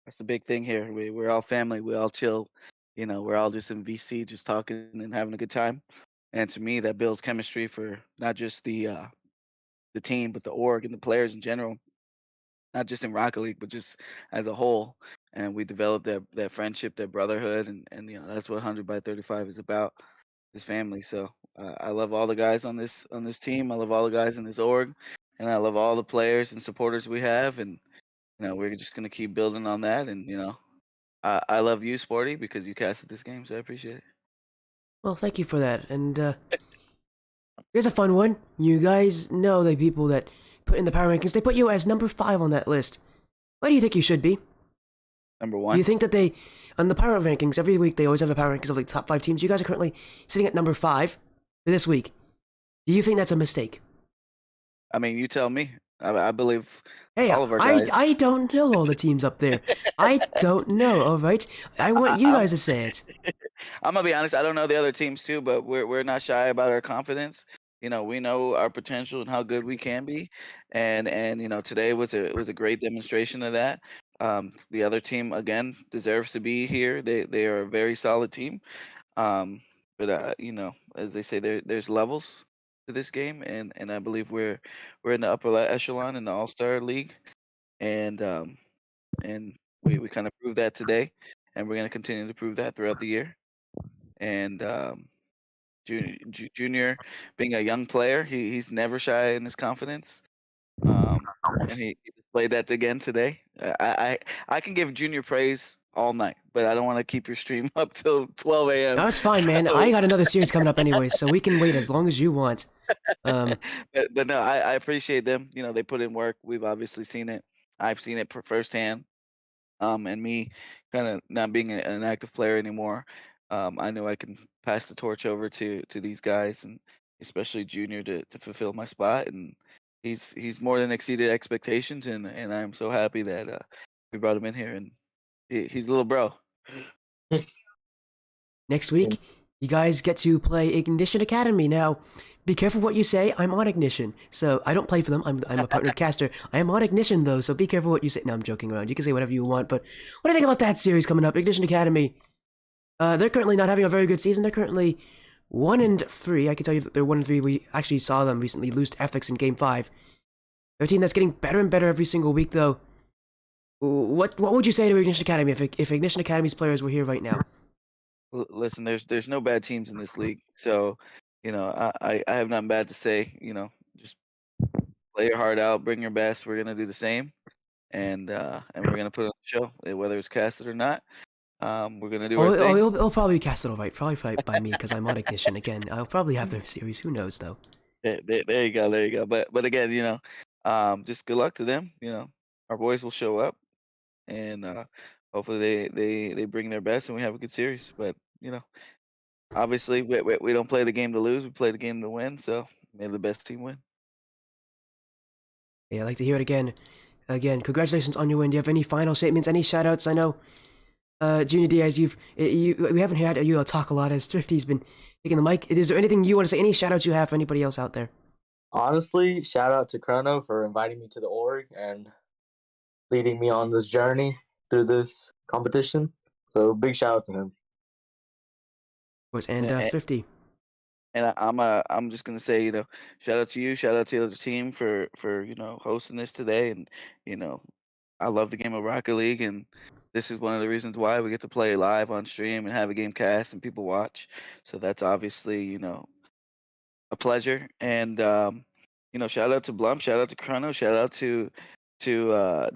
That's the big thing here. We're all family. We all chill. We're all just in VC, just talking and having a good time. And to me, that builds chemistry for not just the team, but the org and the players in general. not just in Rocket League, but just as a whole. And we developed that friendship, that brotherhood, and that's what 100 by 35 is about. This family. So I love all the guys on this team. I love all the guys in this org, and I love all the players and supporters we have. And we're just gonna keep building on that. And I love you, Sporty, because you casted this game, so I appreciate it. Well, thank you for that. And here's a fun one. You guys know the people that put in the power rankings. They put you as number 5 on that list. Why do you think you should be? Number Do one. you think that they, on the power rankings, every week they always have a power rankings of like top 5 teams. You guys are currently sitting at number 5 for this week. Do you think that's a mistake? I mean, you tell me. I believe Hey, all of our I guys. I don't know all the teams up there. I don't know. All right, I want you I'm, guys to say it. I'm gonna be honest. I don't know the other teams too, but we're not shy about our confidence. We know our potential and how good we can be, and today was a great demonstration of that. The other team again deserves to be here. They are a very solid team. But as they say, there's levels to this game, and I believe we're in the upper echelon in the All Star League, and we kind of proved that today, and we're gonna continue to prove that throughout the year. And Junior, being a young player, he's never shy in his confidence. Um, and he displayed that again today. I can give Junior praise all night, but I don't want to keep your stream up till 12 a.m. No, it's fine, man. So, I got another series coming up anyway, so we can wait as long as you want. Um, but no, I appreciate them. They put in work. We've obviously seen it. I've seen it firsthand. And me kind of not being an active player anymore, I know I can pass the torch over to these guys, and especially Junior to fulfill my spot. And he's more than exceeded expectations, and I'm so happy that we brought him in here, and he's a little bro. Next week, you guys get to play Ignition Academy. Now, be careful what you say. I'm on Ignition, so I don't play for them. I'm a partnered caster. I am on Ignition though, so be careful what you say. No, I'm joking around. You can say whatever you want, but what do you think about that series coming up, Ignition Academy? They're currently not having a very good season. They're currently 1-3. I can tell you that they're 1-3. We actually saw them recently lose to Ethics in Game 5. They're a team that's getting better and better every single week, though. What would you say to Ignition Academy if Ignition Academy's players were here right now? Listen, there's no bad teams in this league, so I have nothing bad to say. Just play your heart out, bring your best. We're gonna do the same, and we're gonna put on the show, whether it's casted or not. We're gonna do our thing. It'll probably be cast it all right. Probably fight by me because I'm on Ignition again. I'll probably have their series. Who knows, though? There you go, there you go. But again, just good luck to them. Our boys will show up, and hopefully they bring their best, and we have a good series. But obviously we don't play the game to lose. We play the game to win. So may the best team win. Yeah, I'd like to hear it again. Again, congratulations on your win. Do you have any final statements? Any shoutouts? I know, Junior Diaz, we haven't had you talk a lot as Thrifty's been taking the mic. Is there anything you want to say? Any shoutouts you have for anybody else out there? Honestly, shout out to Chrono for inviting me to the org and leading me on this journey through this competition. So big shout out to him. And Yeah, 50. And I'm just gonna say, shout out to you, shout out to the other team for hosting this today, and I love the game of Rocket League, and this is one of the reasons why we get to play live on stream and have a game cast and people watch. So that's obviously a pleasure, and shout out to Blump, shout out to Chrono, shout out to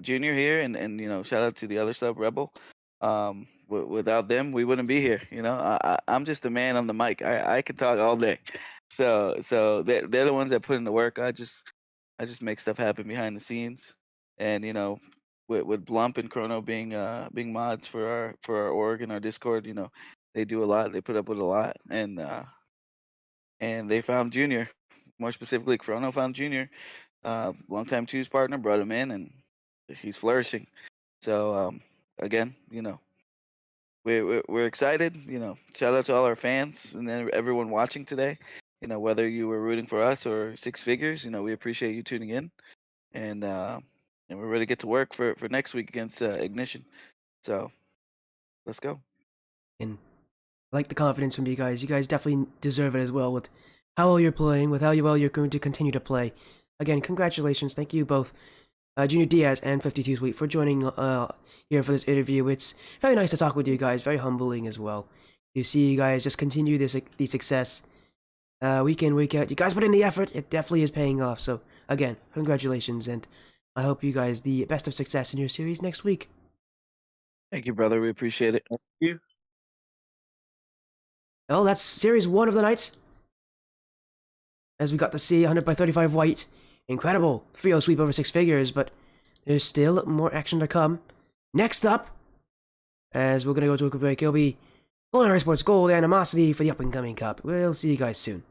Junior here, and shout out to the other sub Rebel. Without them, we wouldn't be here. I'm just a man on the mic. I could talk all day. So they're the ones that put in the work. I just make stuff happen behind the scenes, and with Blump and Chrono being mods for our org and our Discord, they do a lot. They put up with a lot, and they found Junior. More specifically, Chrono found Junior. Longtime twos partner brought him in, and he's flourishing. So again, we're excited. Shout out to all our fans and then everyone watching today. Whether you were rooting for us or Six Figures, we appreciate you tuning in, and we're ready to get to work for next week against Ignition. So let's go. And I like the confidence from you guys. You guys definitely deserve it as well with how well you're playing, with how well you're going to continue to play. Again, congratulations. Thank you both Junior Diaz and 52 Sweet for joining here for this interview. It's very nice to talk with you guys. Very humbling as well. To see you guys just continue the success week in, week out. You guys put in the effort. It definitely is paying off. So again, congratulations, and I hope you guys the best of success in your series next week. Thank you, brother. We appreciate it. Thank you. Well, that's series 1 of the night. As we got to see 100 by 35 white. Incredible 3-0 sweep over 6 figures, but there's still more action to come. Next up, as we're going to go to a quick break, it'll be Golden Esports Gold Animosity for the up-and-coming cup. We'll see you guys soon.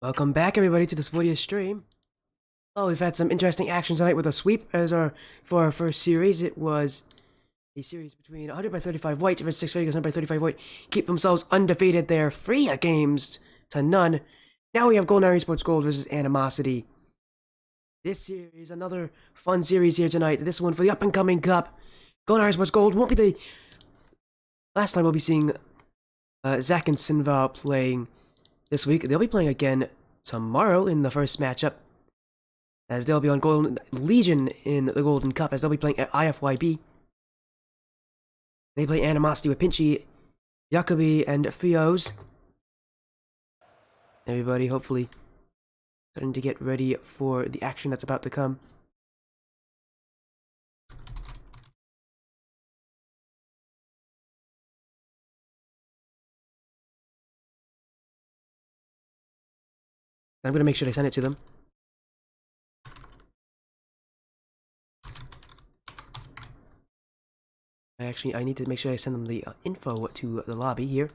Welcome back, everybody, to the Sportiest stream. Oh, we've had some interesting action tonight with a sweep for our first series. It was a series between 100 by 35 white versus 6 Vegas 100 by 35 white. Keep themselves undefeated. They're 3 games to none. Now we have Golden Esports Gold versus Animosity. This series, another fun series here tonight. This one for the up-and-coming cup. Golden Esports Gold won't be the last time we'll be seeing Zach and Sinval playing this week. They'll be playing again tomorrow in the first matchup, as they'll be on Golden Legion in the Golden Cup, as they'll be playing at IFYB. They play Animosity with Pinchy, Jacobi, and Fios. Everybody, hopefully, starting to get ready for the action that's about to come. I'm gonna make sure I send it to them. I need to make sure I send them the info to the lobby here.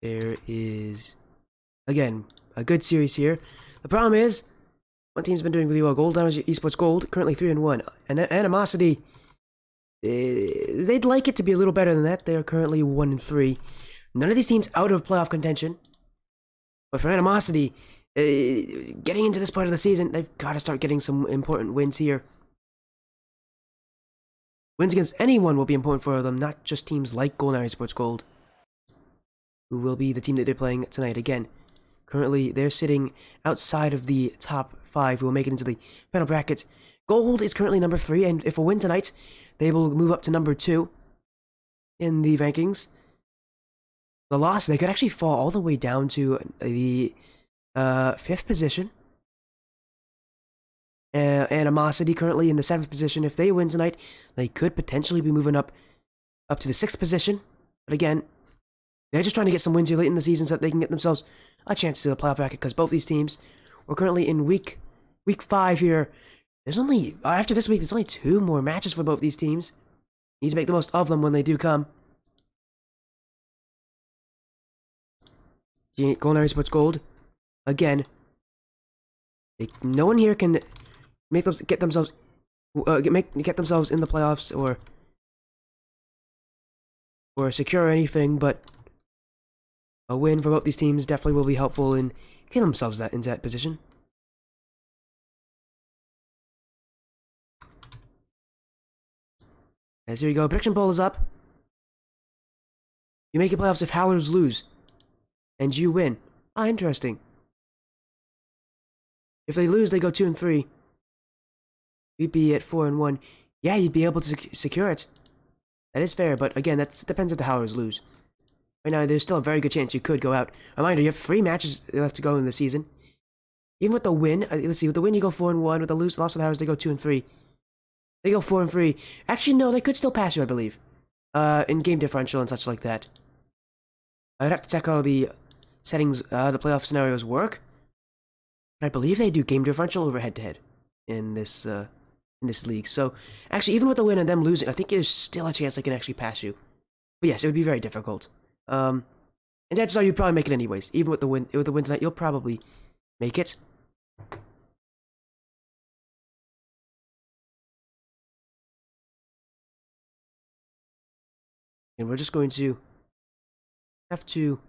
There is, again, a good series here. The problem is, one team's been doing really well. Gold Damage Esports Gold, currently 3-1. And Animosity, they'd like it to be a little better than that. They're currently 1-3. None of these teams out of playoff contention. But for Animosity, getting into this part of the season, they've got to start getting some important wins here. Wins against anyone will be important for them, not just teams like Golden Esports Gold, who will be the team that they're playing tonight. Again, currently they're sitting outside of the top 5 who will make it into the final bracket. Gold is currently number 3, and if a win tonight, they will move up to number 2 in the rankings. The loss, they could actually fall all the way down to the 5th position. Animosity currently in the 7th position. If they win tonight, they could potentially be moving up to the 6th position. But again, they're just trying to get some wins here late in the season so that they can get themselves a chance to the playoff bracket, because both these teams were currently in week 5 here. There's only, after this week, there's only 2 more matches for both these teams. You need to make the most of them when they do come. Golden Esports Gold, again, no one here can get themselves in the playoffs or secure anything, but a win for both these teams definitely will be helpful in getting themselves into that position. As here we go, prediction poll is up. You make it playoffs if Howlers lose, and you win. Ah, interesting. If they lose, they go 2-3. You'd be at 4-1. Yeah, you'd be able to secure it. That is fair, but again, that depends if the Howlers lose. Right now, there's still a very good chance you could go out. Reminder, you have 3 matches left to go in the season. Even with the win, let's see, with the win you go 4-1. With the loss for the Howlers, they go 2-3. They go 4-3. Actually, no, they could still pass you, I believe. In game differential and such like that. I'd have to check how the settings, the playoff scenarios work. But I believe they do game differential over head-to-head in this league. So, actually, even with the win and them losing, I think there's still a chance they can actually pass you. But yes, it would be very difficult. And that's how you'd probably make it anyways. Even with the win tonight, you'll probably make it. And we're just going to have to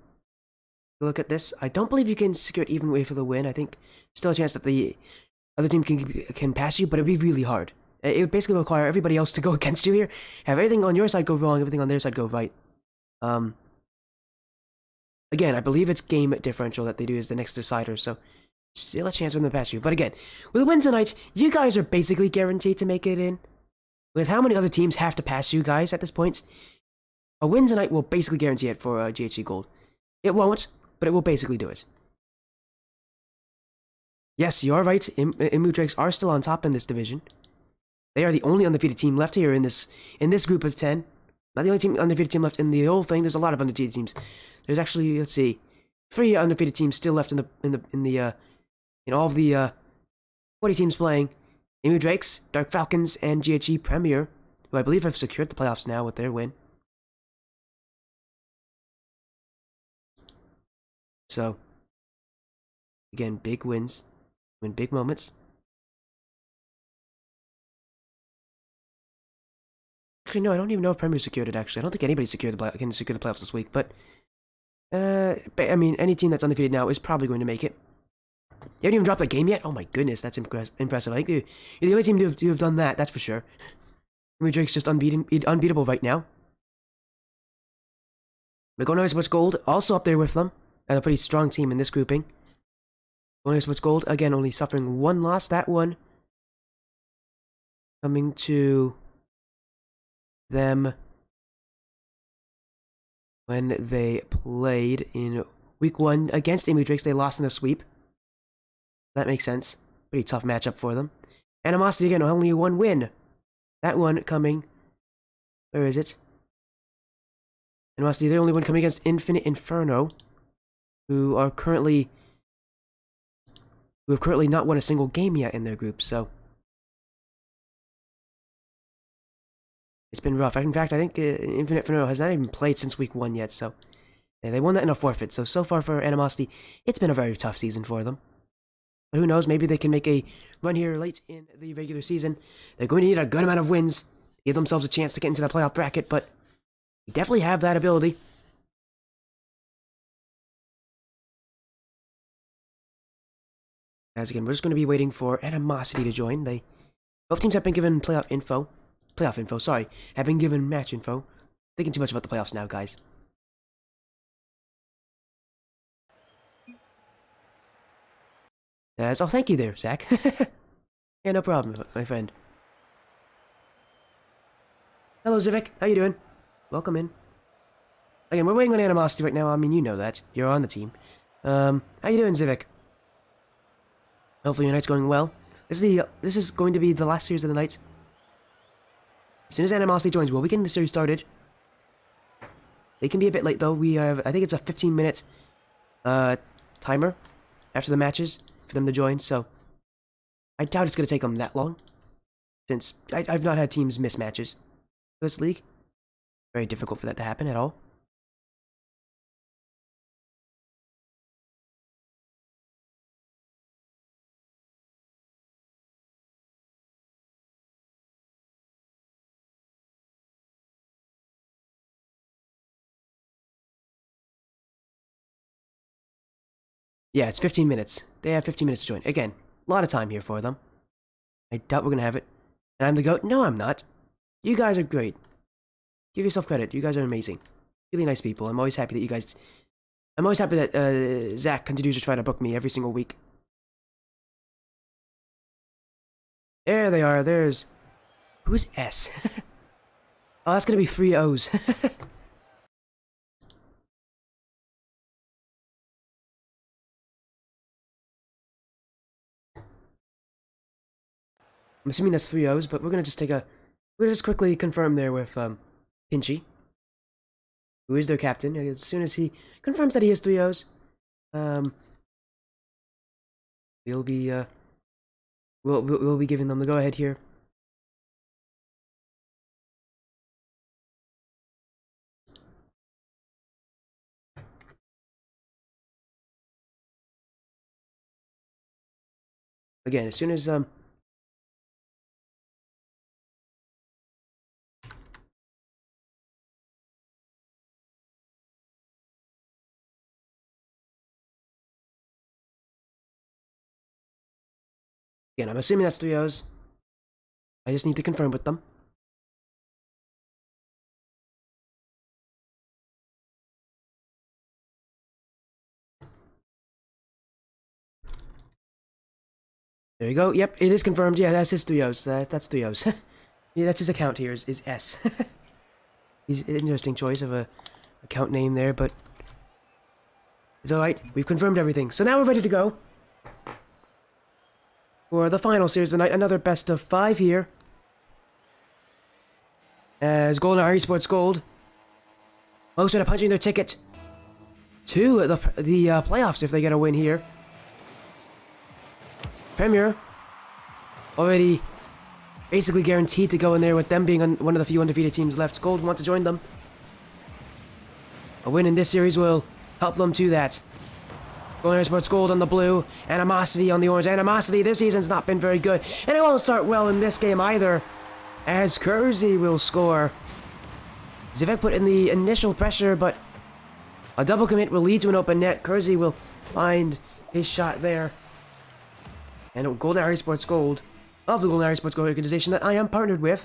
look at this. I don't believe you can secure it even way for the win. I think still a chance that the other team can pass you, but it'd be really hard. It would basically require everybody else to go against you here. Have everything on your side go wrong, everything on their side go right. Again, I believe it's game differential that they do as the next decider, so still a chance for them to pass you. But again, with a win tonight, you guys are basically guaranteed to make it in. With how many other teams have to pass you guys at this point, a win tonight will basically guarantee it for GHC Gold. It won't, but it will basically do it. Yes, you are right. Imu Drakes are still on top in this division. They are the only undefeated team left here in this group of 10. Not the only undefeated team left in the whole thing. There's a lot of undefeated teams. There's actually, let's see, 3 undefeated teams still left in all of the 40 teams playing. Imu Drakes, Dark Falcons, and GHE Premier, who I believe have secured the playoffs now with their win. So, again, big wins, win big moments. Actually, no, I don't even know if Premier secured it. Actually, I don't think anybody can secure the playoffs this week. But I mean, any team that's undefeated now is probably going to make it. You haven't even dropped a game yet? Oh my goodness, that's impressive. I think you're the only team to have done that. That's for sure. Drake's just unbeatable right now. But Golden Esports Gold also up there with them. A pretty strong team in this grouping. Golden Esports Gold again only suffering one loss. That one coming to them when they played in week 1 against Drakes. They lost in a sweep. That makes sense. Pretty tough matchup for them. Animosity again, only one win. That one coming. Where is it? Animosity, the only one coming against Infinite Inferno, who have currently not won a single game yet in their group. So it's been rough. In fact, I think Infinite Inferno has not even played since week 1 yet. So yeah, they won that in a forfeit. So far for Animosity, it's been a very tough season for them. But who knows, maybe they can make a run here late in the regular season. They're going to need a good amount of wins to give themselves a chance to get into the playoff bracket, but they definitely have that ability. As again, we're just going to be waiting for Animosity to join. Both teams have been given have been given match info. Thinking too much about the playoffs now, guys. So thank you there, Zach. Yeah, no problem, my friend. Hello, Zivik. How you doing? Welcome in. Again, we're waiting on Animosity right now. I mean, you know that. You're on the team. How you doing, Zivik? Hopefully your night's going well. This is going to be the last series of the night. As soon as Animosity joins, we'll be getting the series started. They can be a bit late, though. I think it's a 15-minute timer after the matches for them to join, so I doubt it's going to take them that long, since I've not had teams miss matches for this league. Very difficult for that to happen at all. Yeah, it's 15 minutes. They have 15 minutes to join. Again, a lot of time here for them. I doubt we're going to have it. And I'm the GOAT? No, I'm not. You guys are great. Give yourself credit. You guys are amazing. Really nice people. I'm always happy that Zach continues to try to book me every single week. There they are. There's... Who's S? Oh, that's going to be 3 O's. I'm assuming that's 3 O's, but we're gonna just quickly confirm there with Pinchy, who is their captain. As soon as he confirms that he has 3 O's, we'll be we'll be giving them the go ahead here. Again, as soon as again, I'm assuming that's 3 O's. I just need to confirm with them. There you go. Yep, it is confirmed. Yeah, that's his 3 O's. That's 3 O's. Yeah, that's his account here. Is S. He's an interesting choice of a account name there, but it's alright. We've confirmed everything. So now we're ready to go for the final series of the night. Another best of 5 here. As Golden Esports Gold closer to punching their ticket to the playoffs if they get a win here. Premier already basically guaranteed to go in there with them being one of the few undefeated teams left. Gold wants to join them. A win in this series will help them to that. Golden Esports Gold on the blue, Animosity on the orange. Animosity this season's not been very good, and it won't start well in this game either, as Kersey will score. Zivek put in the initial pressure, but a double commit will lead to an open net. Kersey will find his shot there. And Golden Esports Gold, of the Golden Esports Gold organization that I am partnered with.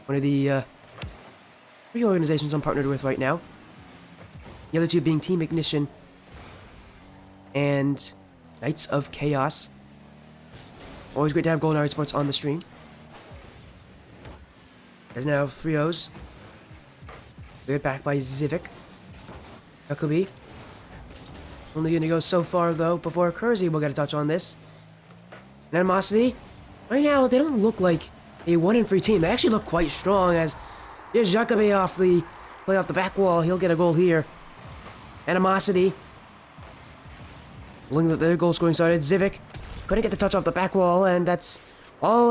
One of the 3 organizations I'm partnered with right now. The other 2 being Team Ignition and Knights of Chaos. Always great to have Golden Esports on the stream. There's now 3-0s. Cleared back by Zivik. Jacoby. Only gonna go so far though before Kersey will get a touch on this. And Animosity, right now they don't look like a 1-3 team. They actually look quite strong as here's Jacoby off the back wall. He'll get a goal here. Animosity. Looking at their goal scoring started. Zivik couldn't get the touch off the back wall, and that's all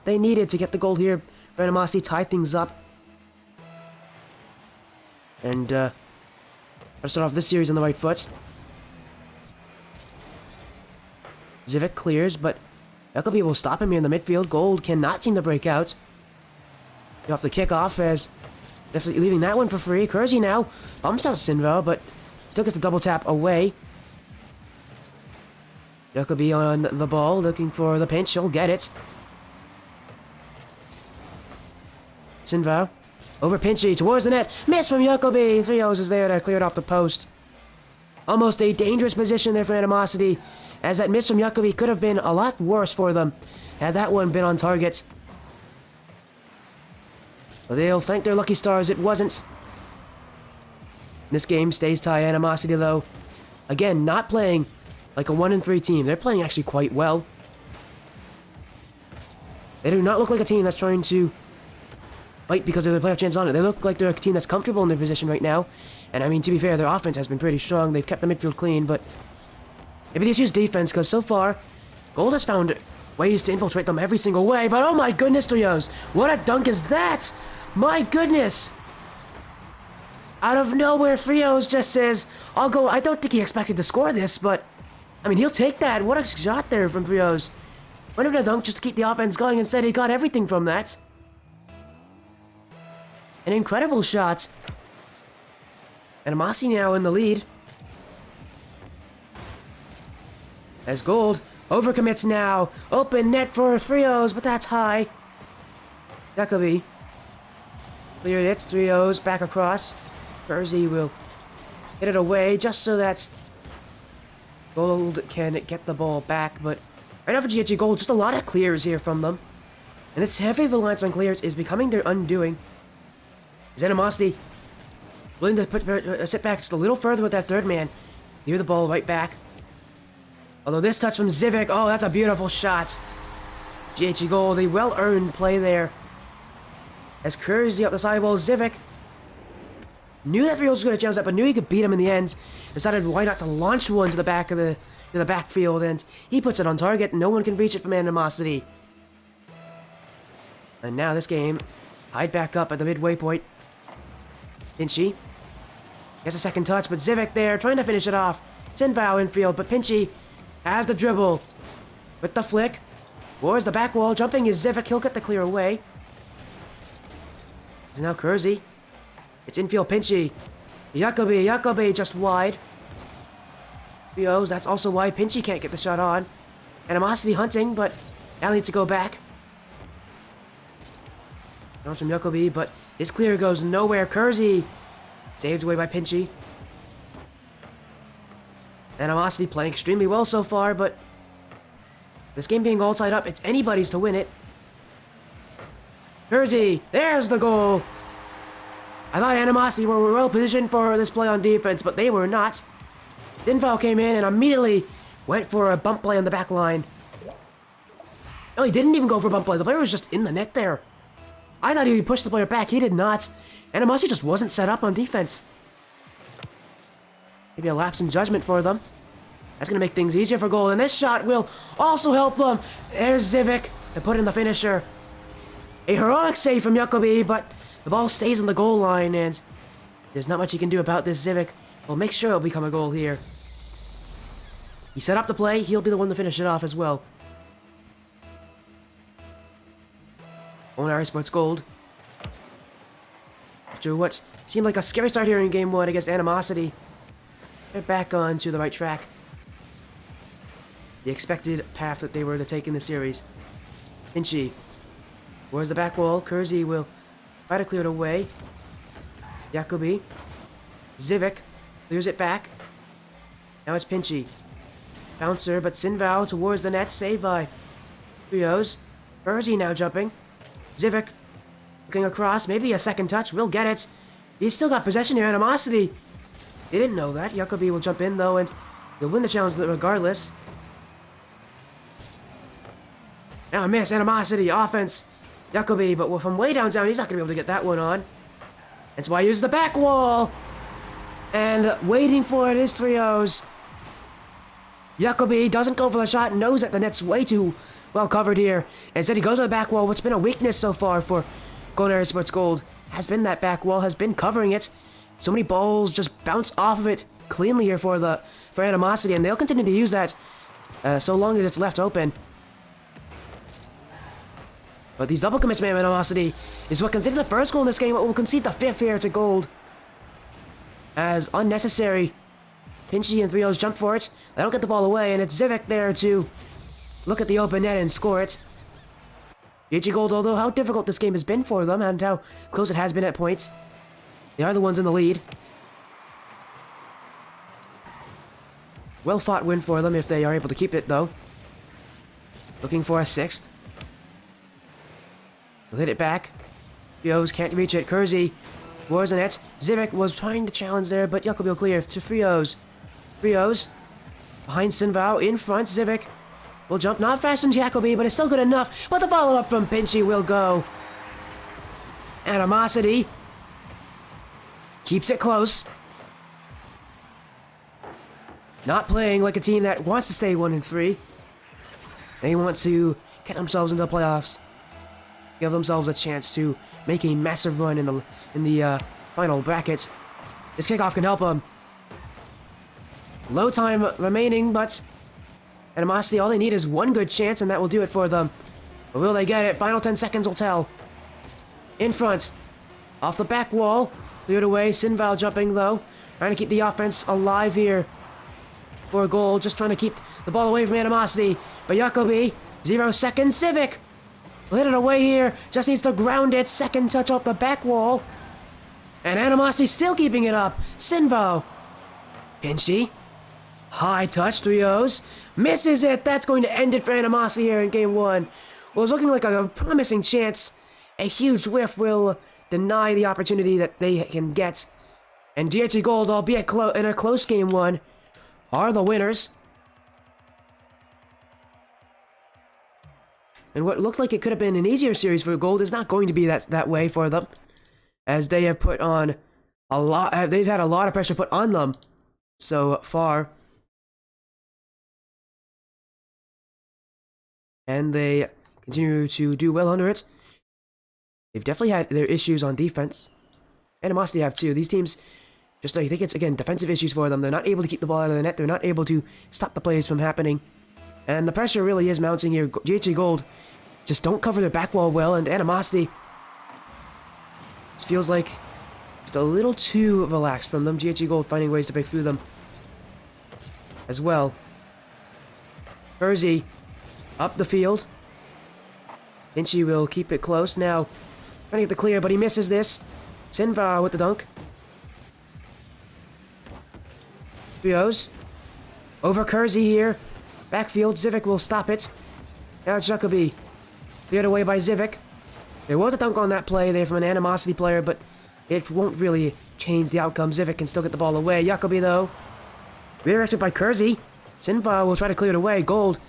they needed to get the goal here. For Animosity tie things up. And let's start off this series on the right foot. Zivik clears, but Jacoby will stop him here in the midfield. Gold cannot seem to break out. Off the kickoff as definitely leaving that one for free. Kersey now bumps out Sinval, but still gets the double tap away. Jacoby on the ball, looking for the pinch. He'll get it. Sinval over Pinchy towards the net. Miss from Jacoby. 3-0 is there to clear it off the post. Almost a dangerous position there for Animosity, as that miss from Jacoby could have been a lot worse for them had that one been on target. But they'll thank their lucky stars it wasn't. This game stays tied. Animosity, though, again, not playing like a 1-3 team. They're playing actually quite well. They do not look like a team that's trying to fight because of their playoff chance on it. They look like they're a team that's comfortable in their position right now. And I mean, to be fair, their offense has been pretty strong. They've kept the midfield clean, but maybe they just use defense because so far, Gold has found ways to infiltrate them every single way. But oh my goodness, Trios, what a dunk is that? My goodness! Out of nowhere, Frios just says, I'll go. I don't think he expected to score this, but I mean, he'll take that. What a shot there from Frios. Went a dunk just to keep the offense going. Instead, he got everything from that. An incredible shot. Animosity now in the lead. As Gold overcommits now. Open net for Frios, but that's high. Jacoby cleared it. 3-0s back across. Kersey will hit it away just so that Gold can get the ball back. But right now for GHG Gold, just a lot of clears here from them. And this heavy reliance on clears is becoming their undoing. His Animosity willing to sit back just a little further with that third man. Clear the ball right back. Although this touch from Zivik, oh, that's a beautiful shot. GHG Gold, a well-earned play there. As Kersey up the sidewall, Zivik knew that Frios was going to challenge that, but knew he could beat him in the end. Decided why not to launch one to the back of the backfield, and he puts it on target. No one can reach it from Animosity. And now this game, tied back up at the midway point. Pinchy gets a second touch, but Zivik there trying to finish it off. Sinval infield, but Pinchy has the dribble with the flick. Towards the back wall, jumping is Zivik. He'll get the clear away. And now Kersey. It's infield Pinchy. Jacoby just wide. Frios, that's also why Pinchy can't get the shot on. Animosity hunting, but now needs to go back. Comes from Jacoby, but his clear goes nowhere. Kersey saved away by Pinchy. Animosity playing extremely well so far, but this game being all tied up, it's anybody's to win it. Kersey, there's the goal. I thought Animosity were well positioned for this play on defense, but they were not. Sinval came in and immediately went for a bump play on the back line. No, he didn't even go for a bump play. The player was just in the net there. I thought he pushed the player back. He did not. Animosity just wasn't set up on defense. Maybe a lapse in judgment for them. That's going to make things easier for Gold, and this shot will also help them. There's Zivik to put in the finisher. A heroic save from Jacoby, but the ball stays on the goal line, and there's not much he can do about this. Zivik will make sure it'll become a goal here. He set up the play. He'll be the one to finish it off as well. Esports Gold. After what seemed like a scary start here in Game 1 against Animosity, they're back on to the right track. The expected path that they were to take in the series. Pinchy. Towards the back wall. Kersey will try to clear it away. Jacobi. Zivik clears it back. Now it's Pinchy. Bouncer, but Sinval towards the net. Saved by Trios. Kersey now jumping. Zivik looking across. Maybe a second touch. Will get it. He's still got possession here. Animosity. They didn't know that. Jacobi will jump in though, and he'll win the challenge regardless. Now a miss. Animosity. Offense. Jacobi, but from way downtown, he's not going to be able to get that one on. That's why he uses the back wall. And waiting for it is Trios. Jacobi doesn't go for the shot, knows that the net's way too well covered here. Instead, he goes to the back wall. What's been a weakness so far for Golden Esports Gold has been that back wall, has been covering it. So many balls just bounce off of it cleanly here for Animosity, and they'll continue to use that so long as it's left open. But these double commits, man, Animosity is what conceded the first goal in this game, but will concede the fifth here to Gold. As unnecessary, Pinchy and Trios jump for it. They don't get the ball away, and it's Zivik there to look at the open net and score it. GG Gold, although how difficult this game has been for them and how close it has been at points, they are the ones in the lead. Well-fought win for them if they are able to keep it, though. Looking for a sixth. They'll hit it back. Trios can't reach it. Kersey towards the net. Zivik was trying to challenge there, but Jacobi will clear to Trios. Trios behind Sinval, in front. Zivik will jump, not fast on Jacobi, but it's still good enough. But the follow-up from Pinchy will go. Animosity keeps it close. Not playing like a team that wants to stay 1-3. They want to get themselves into the playoffs. Give themselves a chance to make a massive run in the final bracket. This kickoff can help them. Low time remaining, but Animosity, all they need is one good chance, and that will do it for them. But will they get it? Final 10 seconds will tell. In front. Off the back wall. Cleared away. Sinval jumping, though. Trying to keep the offense alive here for a goal. Just trying to keep the ball away from Animosity. But Jacobi, 0 seconds. Civic will hit it away here. Just needs to ground it. Second touch off the back wall. And Animosity still keeping it up. Sinval. Pinchy. High touch, Trios. Misses it. That's going to end it for Animosity here in Game 1. Well, it was looking like a promising chance. A huge whiff will deny the opportunity that they can get. And GHG Gold, albeit in a close Game 1, are the winners. And what looked like it could have been an easier series for Gold is not going to be that way for them. As they have put on a lot, they've had a lot of pressure put on them so far. And they continue to do well under it. They've definitely had their issues on defense. Animosity have too. These teams, just I think it's, again, defensive issues for them. They're not able to keep the ball out of the net. They're not able to stop the plays from happening. And the pressure really is mounting here. GHG Gold just don't cover their back wall well. And Animosity, this feels like just a little too relaxed from them. GHG Gold finding ways to break through them as well. Kersey up the field. Pinchy will keep it close. Now, trying to get the clear, but he misses this. Sinvar with the dunk. Trios. Over Kersey here. Backfield. Zivik will stop it. Now it's Jacobi. Cleared away by Zivik. There was a dunk on that play there from an Animosity player, but it won't really change the outcome. Zivik can still get the ball away. Jacobi, though, redirected by Kersey. Sinvar will try to clear it away. Gold.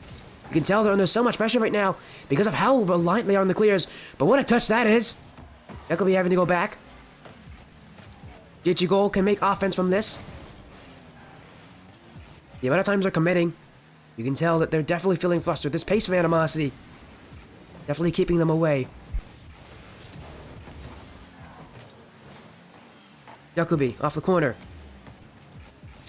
You can tell they're under so much pressure right now because of how reliant they are on the clears. But what a touch that is. Jacobi having to go back. GHG Gold can make offense from this. The amount of times they're committing, you can tell that they're definitely feeling flustered. This pace of Animosity definitely keeping them away. Jacobi off the corner.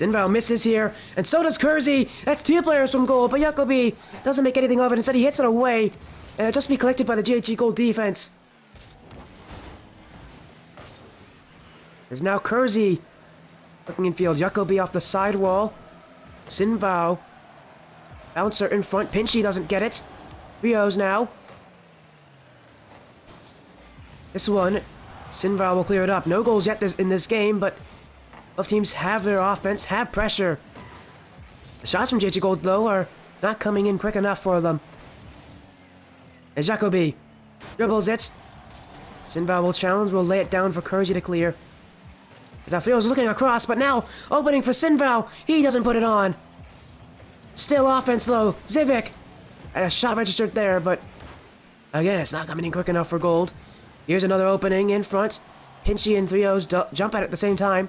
Sinval misses here, and so does Kersey. That's 2 players from goal, but Jacobi doesn't make anything of it. Instead, he hits it away, and it'll just be collected by the GHG goal defense. There's now Kersey looking in field. Jacobi off the sidewall. Sinval. Bouncer in front. Pinchy doesn't get it. Rios now. This one, Sinval will clear it up. No goals yet in this game, but both teams have their offense, have pressure. The shots from JG Gold, though, are not coming in quick enough for them. And Jacobi dribbles it. Sinval will challenge, will lay it down for Kersey to clear. Zafio's looking across, but now opening for Sinval. He doesn't put it on. Still offense, though. Zivic. A shot registered there, but again, it's not coming in quick enough for Gold. Here's another opening in front. Pinchy and Threos jump at it at the same time.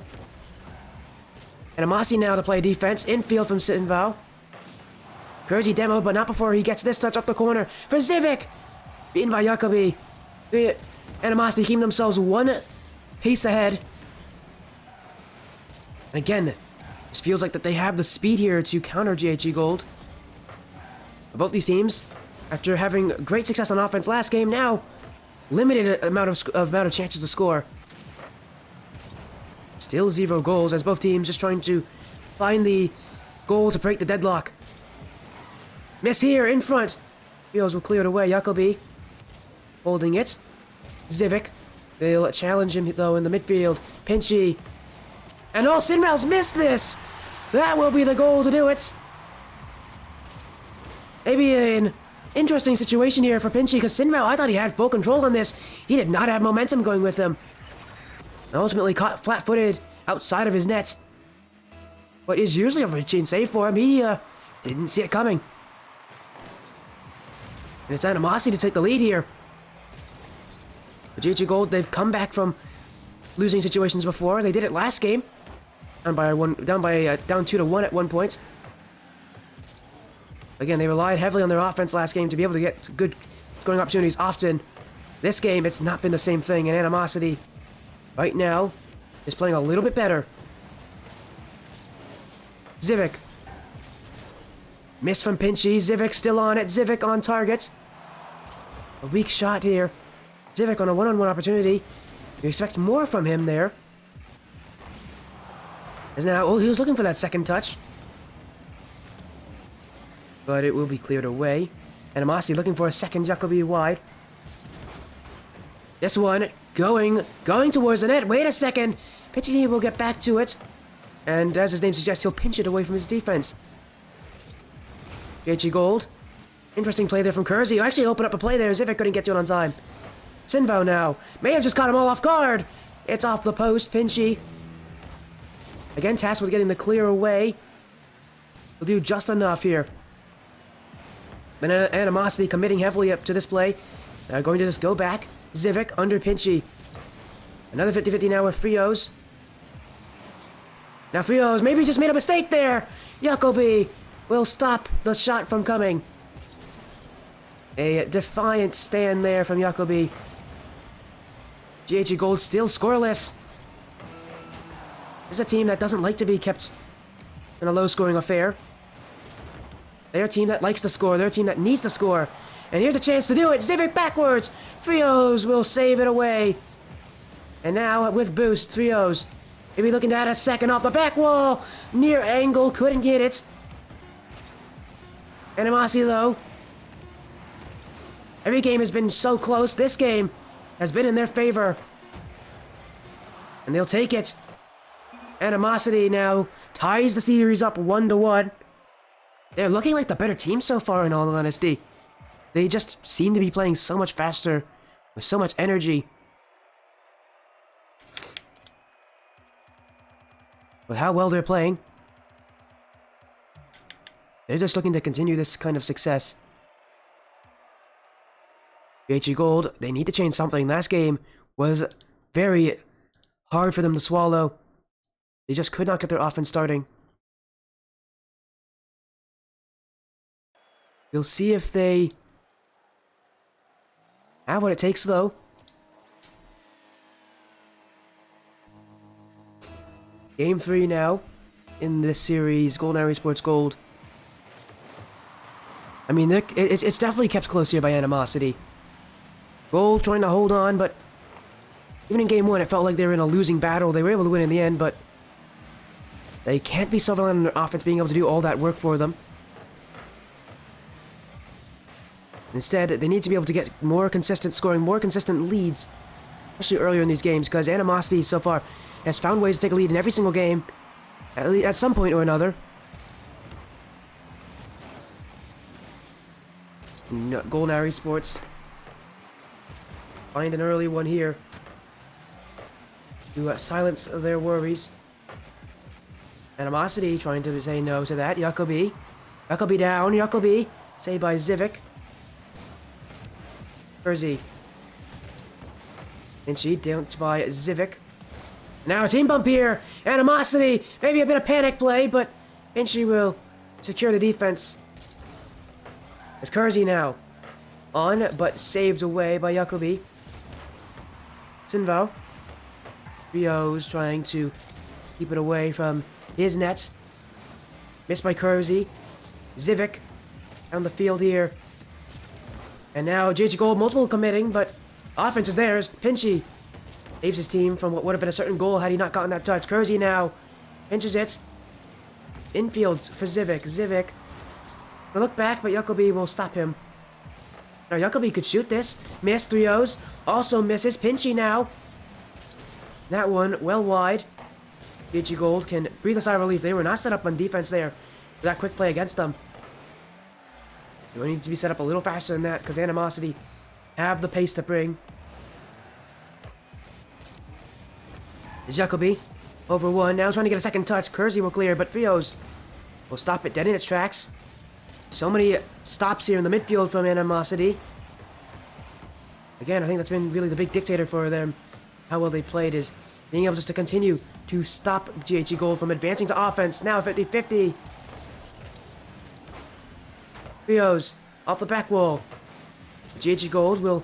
And Amasi now to play defense. Infield from Sinval. Kersey demo, but not before he gets this touch off the corner for Zivic. Beaten by Jacobi. And Animosity keeping themselves 1 piece ahead. And again, this feels like that they have the speed here to counter GHG Gold. Both these teams, after having great success on offense last game, now limited amount of chances to score. Still 0 goals as both teams just trying to find the goal to break the deadlock. Miss here in front. Fields will clear it away. Jacobi holding it. Zivic. They'll challenge him though in the midfield. Pinchy. And oh, Sinval's missed this! That will be the goal to do it. Maybe an interesting situation here for Pinchy, because Sinval, I thought he had full control on this. He did not have momentum going with him. And ultimately caught flat-footed outside of his net. What is usually a routine save for him, he didn't see it coming. And it's Animosity to take the lead here. But GG Gold, they've come back from losing situations before. They did it last game. Down 2-1 at one point. Again, they relied heavily on their offense last game to be able to get good scoring opportunities often. This game, it's not been the same thing, and Animosity right now is playing a little bit better. Zivic. Miss from Pinchy. Zivic still on it. Zivic on target. A weak shot here. Zivic on a one-on-one opportunity. You expect more from him there. As now, oh, he was looking for that second touch. But it will be cleared away. Animosity looking for a second Jacobi wide. This one going towards the net. Wait a second. Pinchy will get back to it. And as his name suggests, he'll pinch it away from his defense. GHG Gold. Interesting play there from Kersey. Actually opened up a play there. Zivic couldn't get to it on time. Sinval now. May have just caught him all off guard. It's off the post. Pinchy. Again, tasked with getting the clear away. Will do just enough here. And Animosity committing heavily up to this play. Going to just go back. Zivic under Pinchy. Another 50-50 now with Frios. Now Frios maybe just made a mistake there. Jacobi will stop the shot from coming. A defiant stand there from Jacobi. GHG Gold still scoreless. This is a team that doesn't like to be kept in a low-scoring affair. They're a team that likes to score. They're a team that needs to score. And here's a chance to do it. Zivic backwards. Frios will save it away. And now with boost, Frios maybe looking to add a second off the back wall. Near angle, couldn't get it. Animosity though. Every game has been so close. This game has been in their favor. And they'll take it. Animosity now ties the series up 1-1. They're looking like the better team so far, in all honesty. They just seem to be playing so much faster, with so much energy. With how well they're playing, they're just looking to continue this kind of success. GHG Gold, they need to change something. Last game was very hard for them to swallow. They just could not get their offense starting. We'll see if they have what it takes, though. Game 3 now. in this series, Golden Arrow Esports Gold. I mean, it's definitely kept close here by Animosity. Gold trying to hold on, but even in Game 1, it felt like they were in a losing battle. They were able to win in the end, but they can't be self-reliant on their offense being able to do all that work for them. Instead, they need to be able to get more consistent scoring, more consistent leads, especially earlier in these games, because Animosity so far has found ways to take a lead in every single game, at some point or another. Golden Arrow Esports find an early one here to silence their worries. Animosity trying to say no to that. Jacobi. Jacobi down. Jacobi. Saved by Zivik. Kersey. Pinchy dunked by Zivik. Now a team bump here. Animosity. Maybe a bit of panic play, but Pinchy will secure the defense. It's Kersey now. On, but saved away by Jacobi. Sinvo. Rio's trying to keep it away from his nets. Missed by Kersey. Zivik down the field here. And now JG Gold multiple committing, but offense is theirs. Pinchy saves his team from what would have been a certain goal had he not gotten that touch. Kersey now pinches it. Infields for Zivik. Zivik will look back, but Jacobi will stop him. Now Jacobi could shoot this. Miss 3-0s. Also misses. Pinchy now. That one well wide. JG Gold can breathe a sigh of relief. They were not set up on defense there for that quick play against them. They need to be set up a little faster than that because Animosity have the pace to bring. Jacobi over one. Now trying to get a second touch. Kersey will clear, but Frios will stop it dead in its tracks. So many stops here in the midfield from Animosity. Again, I think that's been really the big dictator for them. How well they played is being able just to continue to stop GHG Gold from advancing to offense. Now 50-50. Rios off the back wall. GHG Gold will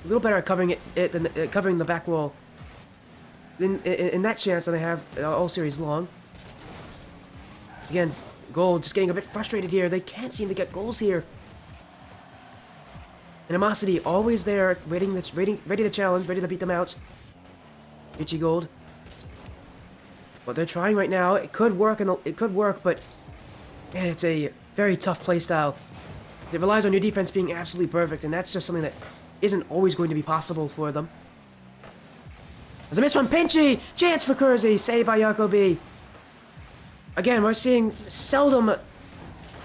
a little better at covering it than covering the back wall. In that chance that they have all series long. Again, Gold just getting a bit frustrated here. They can't seem to get goals here. Animosity always there, ready to challenge, ready to beat them out. GHG Gold. What they're trying right now, it could work, but man, it's a very tough playstyle. It relies on your defense being absolutely perfect, and that's just something that isn't always going to be possible for them. There's a miss from Pinchy! Chance for Kersey! Saved by Jacobi. Again, we're seeing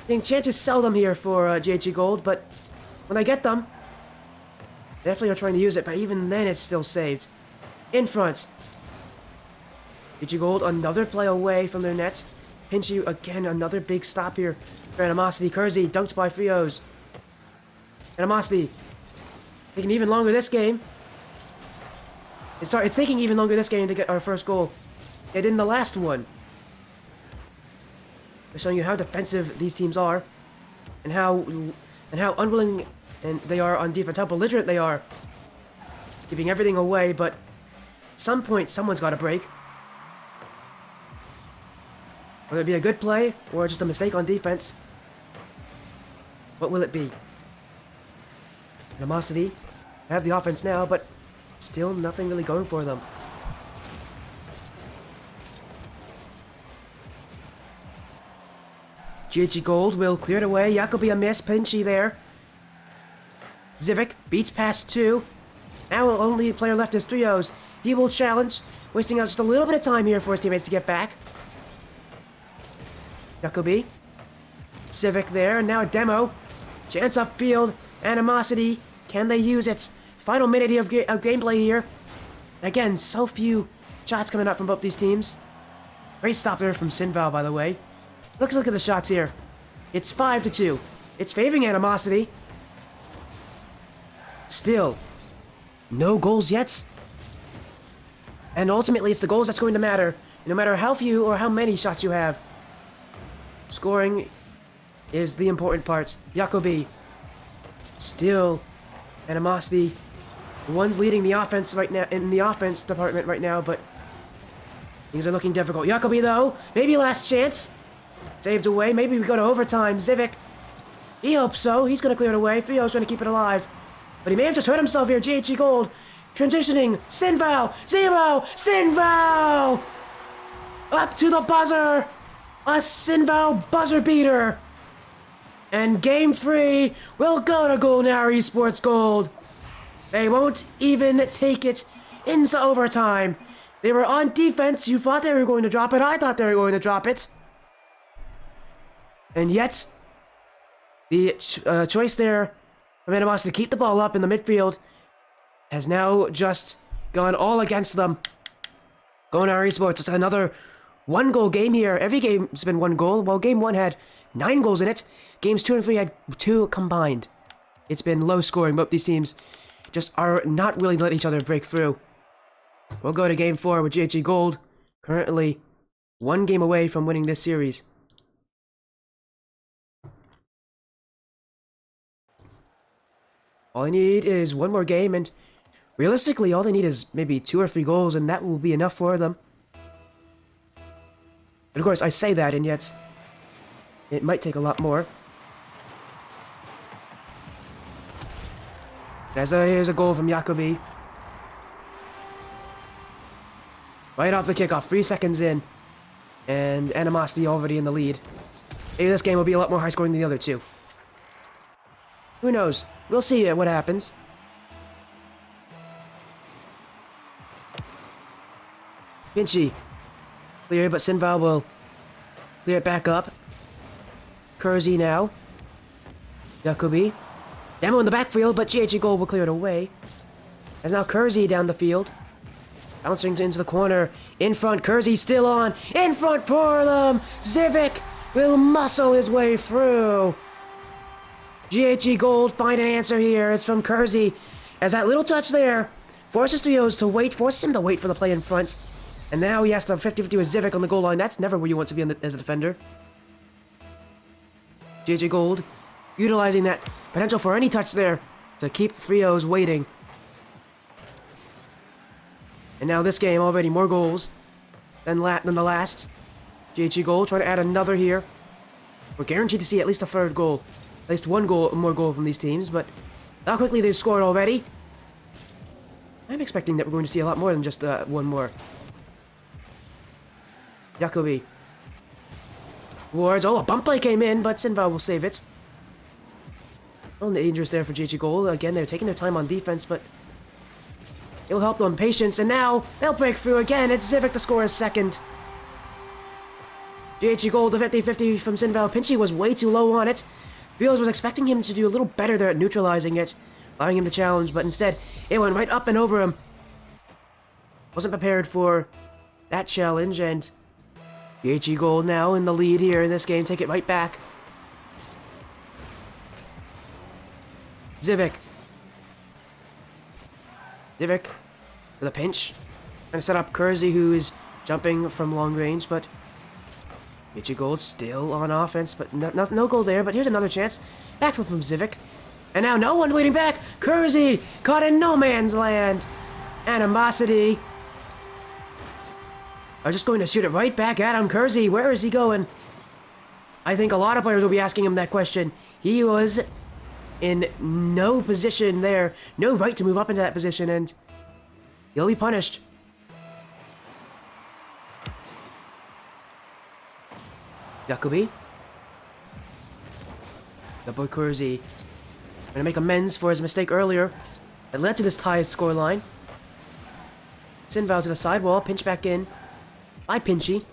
chances seldom here for GHG Gold, but when I get them, they definitely are trying to use it, but even then it's still saved. In front. GHG Gold, another play away from their nets. Pinchy, again, another big stop here for Animosity. Kersey, dunked by Frios. Animosity, taking even longer this game. It's taking even longer this game to get our first goal. It did in the last one. They're showing you how defensive these teams are, and how unwilling they are on defense, how belligerent they are, giving everything away. But at some point, someone's got to break. Whether it be a good play or just a mistake on defense. What will it be? Animosity have the offense now, but still nothing really going for them. GHG Gold will clear it away. Jacobi a miss. Pinchy there. Zivik beats past two. Now only player left is Trios. He will challenge, wasting out just a little bit of time here for his teammates to get back. Jacobi. Civic there, and now a demo. Chance upfield. Animosity. Can they use it? Final minute of gameplay here. And again, so few shots coming up from both these teams. Great stop there from Sinval, by the way. Let's look at the shots here. It's 5-2. It's favoring Animosity. Still, no goals yet. And ultimately, it's the goals that's going to matter. No matter how few or how many shots you have. Scoring is the important part. Jacobi. Still, Animosity. The one's leading the offense right now, in the offense department right now, but Things are looking difficult. Jacobi, though, maybe last chance. Saved away. Maybe we go to overtime. Zivik, he hopes so. He's going to clear it away. Frio's trying to keep it alive. But he may have just hurt himself here. GHG Gold transitioning. Sinval. Zero. Sinval. Up to the buzzer. A Sinval buzzer beater. And game 3 will go to Golnar Esports Gold. They won't even take it into overtime. They were on defense. You thought they were going to drop it. I thought they were going to drop it. And yet, the choice there from Animosity to keep the ball up in the midfield has now just gone all against them. Golnar Esports, it's another 1-goal game here. Every game's been 1 goal. Well, game 1 had 9 goals in it. Games 2 and 3 had 2 combined. It's been low scoring. Both these teams just are not willing to let each other break through. We'll go to game 4 with GHG Gold, currently 1 game away from winning this series. All I need is 1 more game, and realistically, all they need is maybe 2 or 3 goals, and that will be enough for them. But of course, I say that, and yet it might take a lot more. Here's a goal from Jacobi. Right off the kickoff, 3 seconds in. And Animosity already in the lead. Maybe this game will be a lot more high scoring than the other 2. Who knows? We'll see what happens. Pinchy. Clear, but Sinval will clear it back up. Kersey now. Jacobi. Demo in the backfield, but GHG Gold will clear it away. As now Kersey down the field. Bouncing into the corner. In front, Kersey still on. In front for them. Zivik will muscle his way through. GHG Gold find an answer here. It's from Kersey. As that little touch there forces Trios to wait, forces him to wait for the play in front. And now he has to 50-50 with Zivik on the goal line. That's never where you want to be as a defender. GHG Gold utilizing that potential for any touch there to keep Frios waiting. And now this game already more goals than the last. GHG Gold trying to add another here. We're guaranteed to see at least a 3rd goal. At least 1 more goal from these teams, but how quickly they've scored already. I'm expecting that we're going to see a lot more than just 1 more. Jacobi. Wards. Oh, a bump play came in, but Sinval will save it. Well, dangerous there for GHG Gold. Again, they're taking their time on defense, but it'll help them patience. And now they'll break through again. It's Zivik to score a 2nd. GHG Gold, the 50-50 from Sinval. Pinchy was way too low on it. Fields was expecting him to do a little better there at neutralizing it, allowing him to challenge, but instead, it went right up and over him. Wasn't prepared for that challenge, and GHG Gold now in the lead here in this game. Take it right back. Zivik. Zivik with a pinch. Trying to set up Kersey, who is jumping from long range, but GHG Gold still on offense, but no goal there. But here's another chance. Backflip from Zivik. And now no one waiting back. Kersey caught in no man's land. Animosity are just going to shoot it right back at him. Kersey, where is he going? I think a lot of players will be asking him that question. He was in no position there. No right to move up into that position, and he'll be punished. Jacobi. The boy Kersey gonna make amends for his mistake earlier that led to this tie scoreline. Sinval to the sidewall, pinch back in by Pinchy.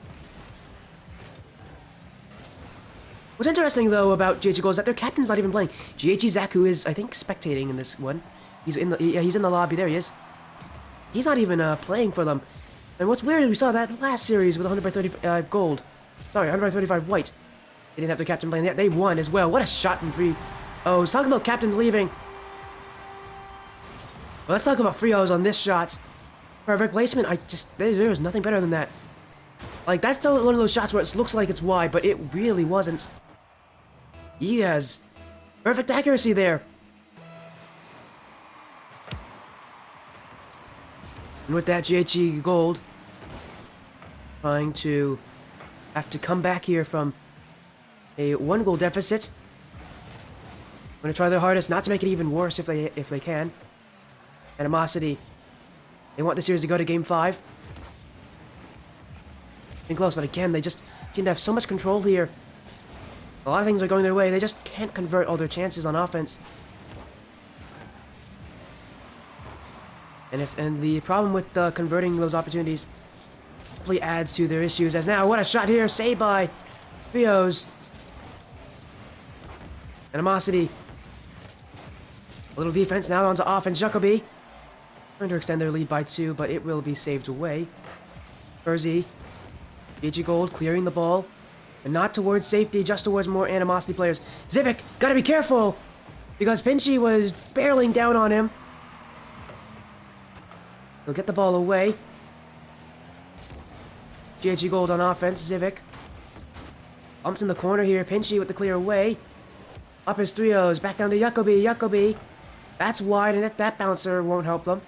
What's interesting though about GHG Gold is that their captain's not even playing. GHG Zach, who is I think spectating in this one. He's in the lobby. There he is. He's not even playing for them. And what's weird is we saw that last series with 100 by 35 gold. Sorry, 100 by 35 white. They didn't have their captain playing yet. They won as well. What a shot from Free. Oh, let's talk about captains leaving. Well, let's talk about Frios on this shot. Perfect placement. There's nothing better than that. Like, that's one of those shots where it looks like it's wide, but it really wasn't. He has perfect accuracy there. And with that, GHG Gold trying to have to come back here from a 1-goal deficit. Going to try their hardest not to make it even worse if they can. Animosity. They want the series to go to Game 5. Been close, but again, they just seem to have so much control here. A lot of things are going their way. They just can't convert all their chances on offense. And the problem with converting those opportunities definitely adds to their issues. As now, what a shot here, saved by Fios. Animosity. A little defense now onto offense. Jacoby trying to extend their lead by 2, but it will be saved away. Urzi. DG Gold clearing the ball. And not towards safety, just towards more Animosity players. Zivik, gotta be careful! Because Pinchy was barreling down on him. He'll get the ball away. GHG Gold on offense, Zivik. Bumped in the corner here, Pinchy with the clear away. Up his 3-0s, back down to Jacoby, Jacoby. That's wide, and that bouncer won't help them.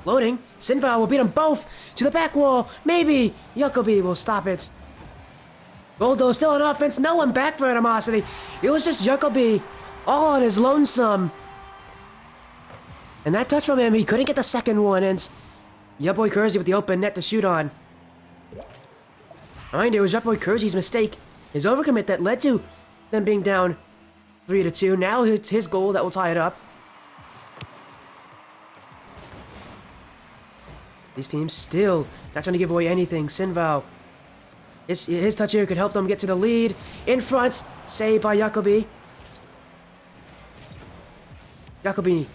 Loading, Sinval will beat them both to the back wall. Maybe Jacoby will stop it. Goldo still on offense, no one back for Animosity. It was just Jacoby, all on his lonesome. And that touch from him, he couldn't get the second one, and your boy Kersey with the open net to shoot on. Mind it was your boy Kersey's mistake, his overcommit that led to them being down 3-2. Now it's his goal that will tie it up. These teams still not trying to give away anything. Sinval. His touch here could help them get to the lead. In front, saved by Jacoby. Jacoby,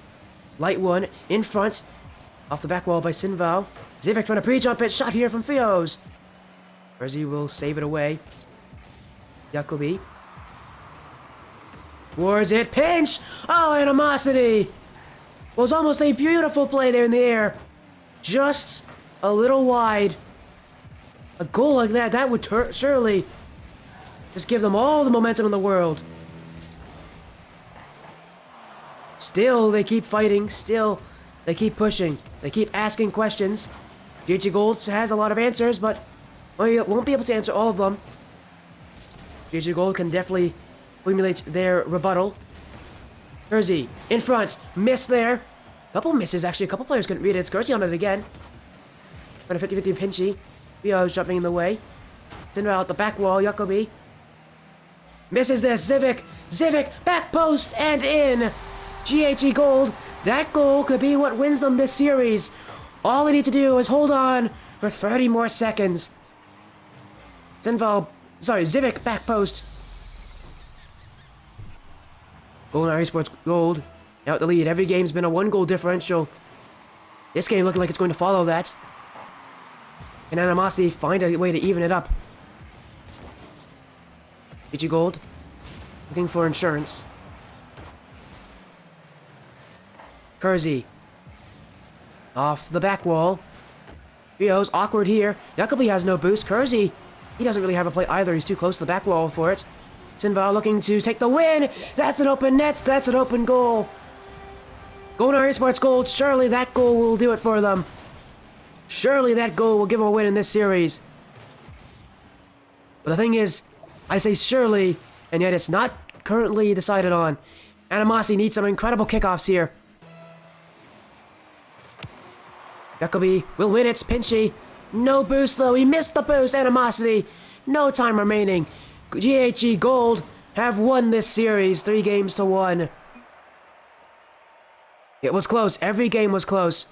light one, in front. Off the back wall by Sinval. Zivik trying to pre-jump it. Shot here from Fios. Kersey will save it away. Jacoby. Towards it. Pinch! Oh, Animosity! Was almost a beautiful play there in the air. Just a little wide. A goal like that would surely just give them all the momentum in the world. Still, they keep fighting. Still, they keep pushing. They keep asking questions. GG Gold has a lot of answers, but won't be able to answer all of them. GG Gold can definitely formulate their rebuttal. Kersey, in front. Miss there. Couple misses, actually. A couple players couldn't read it. It's Kersey on it again. Got a 50-50 Pinchy. Bio's jumping in the way. Sinval at the back wall. Jacoby. Misses this. Zivik, back post and in. GHE Gold. That goal could be what wins them this series. All they need to do is hold on for 30 more seconds. Zivik, back post. Golden Esports Gold. Out the lead. Every game's been a 1-goal differential. This game looking like it's going to follow that. Can Animosity find a way to even it up? GG Gold. Looking for insurance. Kersey. Off the back wall. Rio's awkward here. Jacoby has no boost. Kersey, he doesn't really have a play either. He's too close to the back wall for it. Sinval looking to take the win. That's an open net. That's an open goal. Golden Esports Gold. Surely that goal will do it for them. Surely that goal will give them a win in this series. But the thing is, I say surely, and yet it's not currently decided on. Animosity needs some incredible kickoffs here. Jacoby will win it. Pinchy. No boost though. He missed the boost. Animosity. No time remaining. GHE Gold have won this series 3-1. It was close. Every game was close.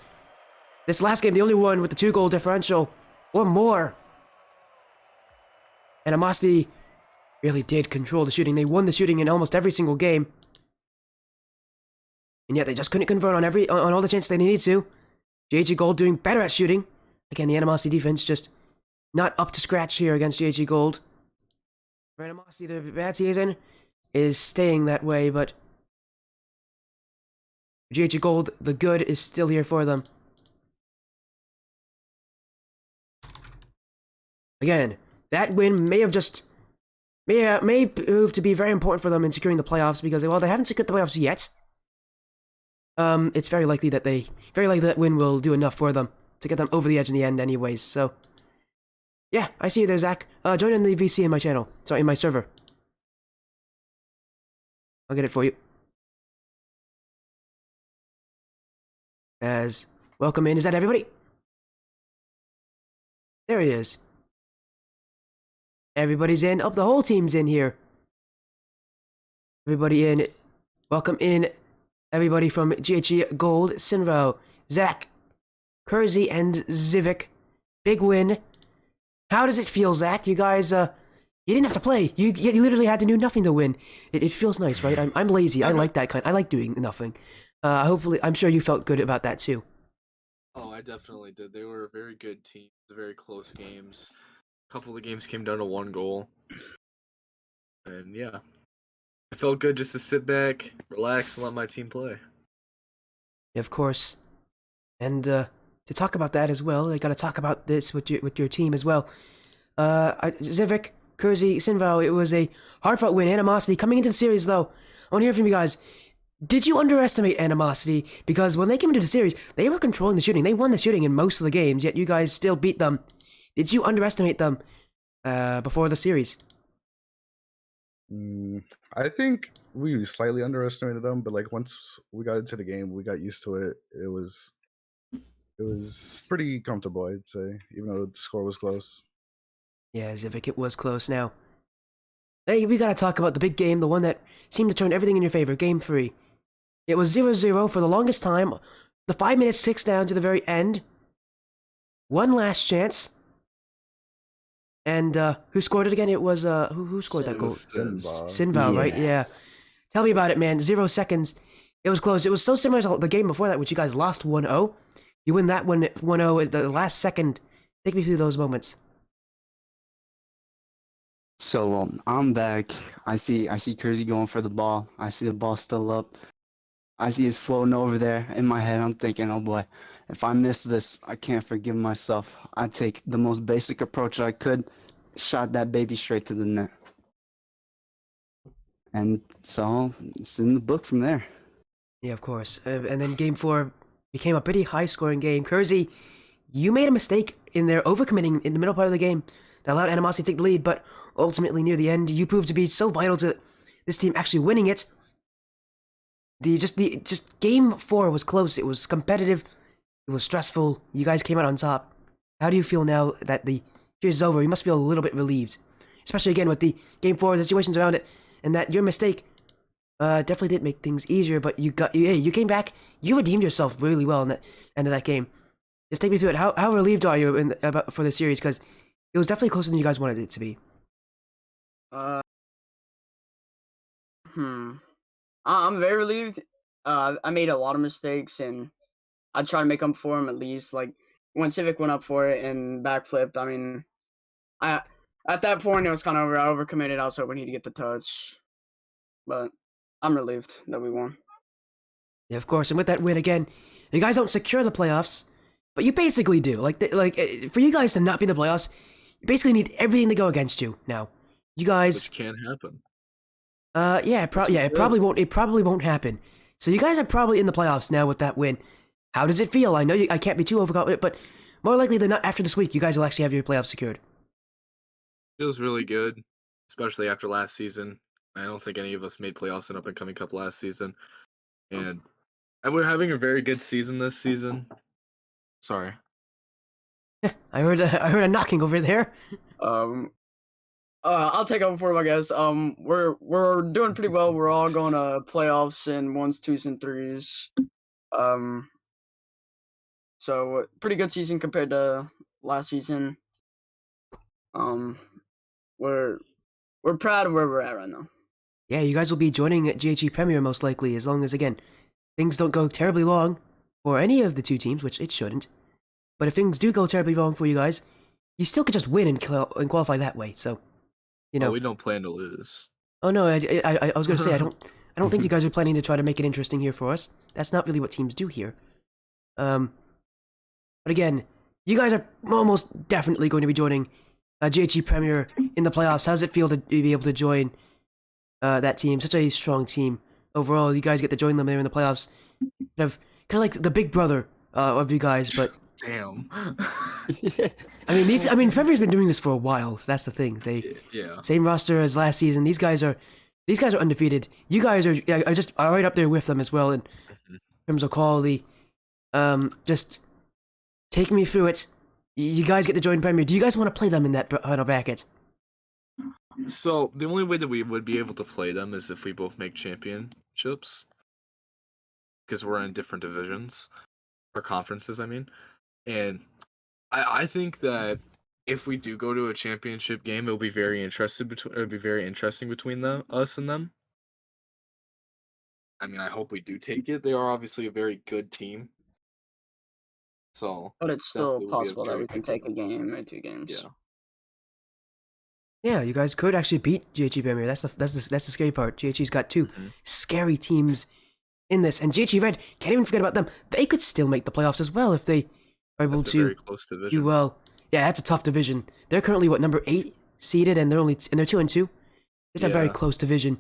This last game, the only one with the 2-goal differential or more. Animosity really did control the shooting. They won the shooting in almost every single game. And yet they just couldn't convert on all the chances they needed to. GHG Gold doing better at shooting. Again, the Animosity defense just not up to scratch here against GHG Gold. For Animosity, the bad season is staying that way, but GHG Gold, the good is still here for them. Again, that win may prove to be very important for them in securing the playoffs because while they haven't secured the playoffs yet, it's very likely that that win will do enough for them to get them over the edge in the end anyways. So Yeah, I see you there, Zach. Join in the VC in my channel. Sorry, in my server. I'll get it for you. As welcome in. Is that everybody? There he is. Everybody's in. Oh, the whole team's in here. Everybody in. Welcome in. Everybody from GHE Gold, Sinro, Zach, Kersey, and Zivik. Big win. How does it feel, Zach? You guys, you didn't have to play. You literally had to do nothing to win. It feels nice, right? I'm lazy. I like that kind. I like doing nothing. Hopefully, I'm sure you felt good about that too. Oh, I definitely did. They were very good teams, very close games. A couple of the games came down to 1 goal. And yeah, it felt good just to sit back, relax, and let my team play. Of course. And to talk about that as well, I got to talk about this with your team as well. Zivik, Kersey, Sinval, it was a hard-fought win. Animosity coming into the series, though. I want to hear from you guys. Did you underestimate Animosity? Because when they came into the series, they were controlling the shooting. They won the shooting in most of the games, yet you guys still beat them. Did you underestimate them before the series? I think we slightly underestimated them, but like once we got into the game, we got used to it. It was pretty comfortable, I'd say, even though the score was close. Yeah, Zivik, it was close now. Hey, we gotta talk about the big game, the one that seemed to turn everything in your favor, Game 3. It was 0-0 for the longest time. The 5 minutes 6 down to the very end. One last chance. And who scored it again? It was who scored that goal? Sinval, right? Yeah. Tell me about it, man. 0 seconds. It was close. It was so similar to the game before that, which you guys lost 1-0. You win that one 1-0 at the last second. Take me through those moments. So I'm back. I see Kersey going for the ball. I see the ball still up. I see it's floating over there. In my head, I'm thinking, oh boy, if I miss this, I can't forgive myself. I take the most basic approach I could, shot that baby straight to the net. And so it's in the book from there. Yeah, of course. And then Game 4 became a pretty high-scoring game. Kersey, you made a mistake in there, overcommitting in the middle part of the game that allowed Animosity to take the lead, but ultimately near the end, you proved to be so vital to this team actually winning it. Just Game 4 was close. It was competitive. It was stressful. You guys came out on top. How do you feel now that the series is over? You must feel a little bit relieved, especially again with the Game 4 situations around it, and that your mistake definitely didn't make things easier. But you came back. You redeemed yourself really well in the end of that game. Just take me through it. How relieved are you for the series? Because it was definitely closer than you guys wanted it to be. I'm very relieved. I made a lot of mistakes, and I try to make up for them at least. Like when Civic went up for it and backflipped. I mean, at that point it was kind of over. I overcommitted. I was hoping he'd get the touch, but I'm relieved that we won. Yeah, of course. And with that win again, you guys don't secure the playoffs, but you basically do. For you guys to not be in the playoffs, you basically need everything to go against you now. You guys, which can happen. It probably won't. It probably won't happen. So you guys are probably in the playoffs now with that win. How does it feel? I know I can't be too overconfident, but more likely than not, after this week, you guys will actually have your playoffs secured. Feels really good, especially after last season. I don't think any of us made playoffs in Up and Coming Cup last season, and we're having a very good season this season. Sorry. Yeah, I heard a knocking over there. I'll take over for him, I guess. We're doing pretty well. We're all going to playoffs in 1s, 2s, and 3s. So pretty good season compared to last season. We're proud of where we're at right now. Yeah, you guys will be joining at GHE Premier most likely, as long as again things don't go terribly wrong for any of the two teams, which it shouldn't. But if things do go terribly wrong for you guys, you still could just win and qualify that way. So. You know, we don't plan to lose. Oh no, I was gonna say I don't think you guys are planning to try to make it interesting here for us. That's not really what teams do here. But again, you guys are almost definitely going to be joining GHE Premier in the playoffs. How does it feel to be able to join that team? Such a strong team overall. You guys get to join them there in the playoffs. Kind of like the big brother of you guys, but Damn. I mean, February's been doing this for a while. So that's the thing. They Yeah. same roster as last season. These guys are undefeated. You guys are just right up there with them as well in Mhm. terms of quality. Just take me through it. You guys get to join Premier. Do you guys want to play them in that final bracket? So the only way that we would be able to play them is if we both make championships, because we're in different divisions or conferences. I mean, and I think that if we do go to a championship game, it'll be very interesting between us and them. I mean, I hope we do take it. They are obviously a very good team. So, But it's still definitely will be a possible that very we can good take a game. game or 2 games. Yeah. Yeah, you guys could actually beat GHE Premier. That's the scary part. GHE's got 2 Mhm. scary teams in this, and GHE Red, can't even forget about them. They could still make the playoffs as well if they are able That's a to very close division. do well. Yeah, that's a tough division. They're currently number 8 seeded, and they're 2-2. It's a very Yeah. close division.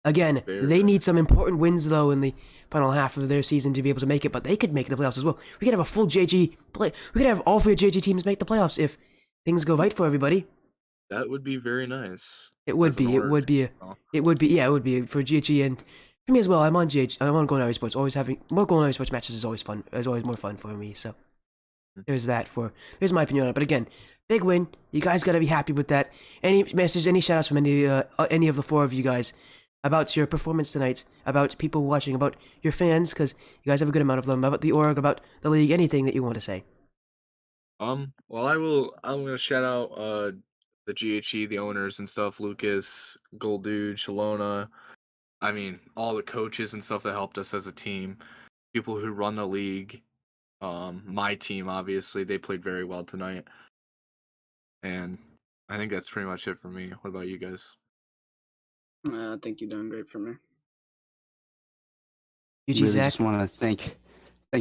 Again, Very. they need some important wins though in the final half of their season to be able to make it, but they could make the playoffs as well. We could have a full JG play. We could have all 3 JG teams make the playoffs if things go right for everybody. That would be very nice. It would as an be. It org. would be. Oh. It would be. Yeah, it would be for GHE and for me as well. I'm on GH. I'm on Golden Esports. Always having more Golden Esports matches is always fun. Is always more fun for me. So there's that. There's my opinion on it. But again, big win. You guys gotta be happy with that. Any message? Any shout outs from any of the 4 of you guys about your performance tonight? About people watching? About your fans? Because you guys have a good amount of them. About the org? About the league? Anything that you want to say? Well, I'm gonna shout out the GHE, the owners and stuff, Lucas, Gold Dude, Shalona. I mean, all the coaches and stuff that helped us as a team, people who run the league. My team, obviously, they played very well tonight, and I think that's pretty much it for me. What about you guys? I think you're doing great for me. UG Really Zach. just want to thank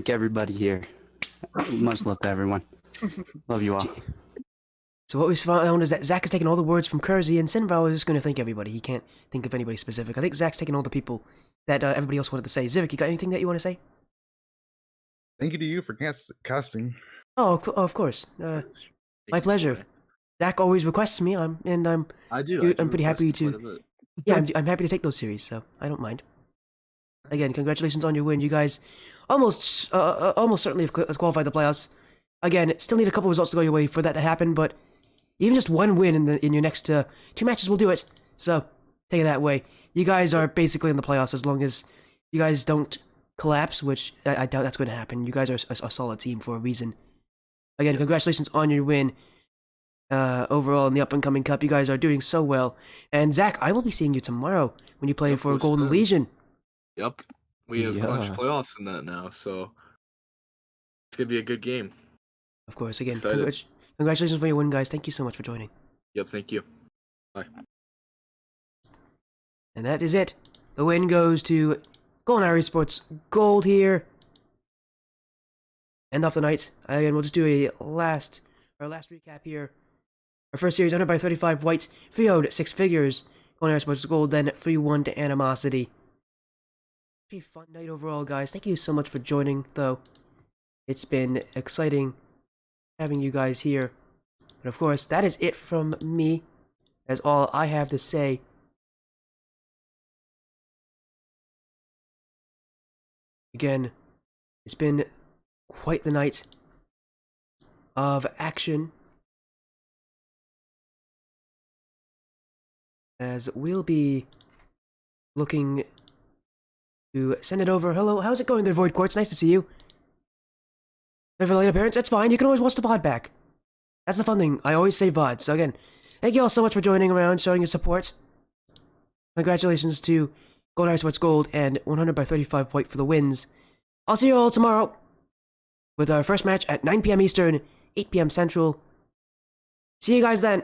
everybody here. Much love to everyone. Love you all. So what we found is that Zach is taking all the words from Kersey, and Sinval is just going to thank everybody. He can't think of anybody specific. I think Zach's taking all the people that everybody else wanted to say. Zivik, you got anything that you want to say? Thank you to you for casting. Oh, of course. Thank My you, pleasure. Soy. Zach always requests me. I'm I do. I'm pretty happy request to- quite a bit. yeah, I'm happy to take those series, so I don't mind. Again, congratulations on your win. You guys almost certainly have qualified the playoffs. Again, still need a couple results to go your way for that to happen, but even just one win in your next 2 matches will do it. So take it that way. You guys are basically in the playoffs as long as you guys don't collapse, which I doubt that's going to happen. You guys are a solid team for a reason. Again, Yes. congratulations on your win. Overall in the up-and-coming cup, you guys are doing so well. And Zach, I will be seeing you tomorrow when you play Yep, for we'll Golden stand. Legion. Yep. We have clutch Yeah. playoffs in that now, so it's gonna be a good game. Of course, again, Excited. congratulations for your win, guys. Thank you so much for joining. Yep, thank you. Bye. And that is it. The win goes to Golden Esports Gold here. End off the night. Again, we'll just do our last recap here. Our first series, under by 35 white, 3-0'd 6 figures. Golden Esports Gold, then 3-1 to Animosity. Pretty fun night overall, guys. Thank you so much for joining, though. It's been exciting having you guys here. But of course, that is it from me. That's all I have to say. Again, it's been quite the night of action. As we'll be looking to send it over. Hello, how's it going there, Void Quartz? Nice to see you. Never late appearance, that's fine. You can always watch the VOD back. That's the fun thing. I always say VOD. So again, thank you all so much for joining around, showing your support. Congratulations to Golden Esports Gold and 100 by 35 white for the wins. I'll see you all tomorrow with our first match at 9 p.m. Eastern, 8 p.m. Central. See you guys then.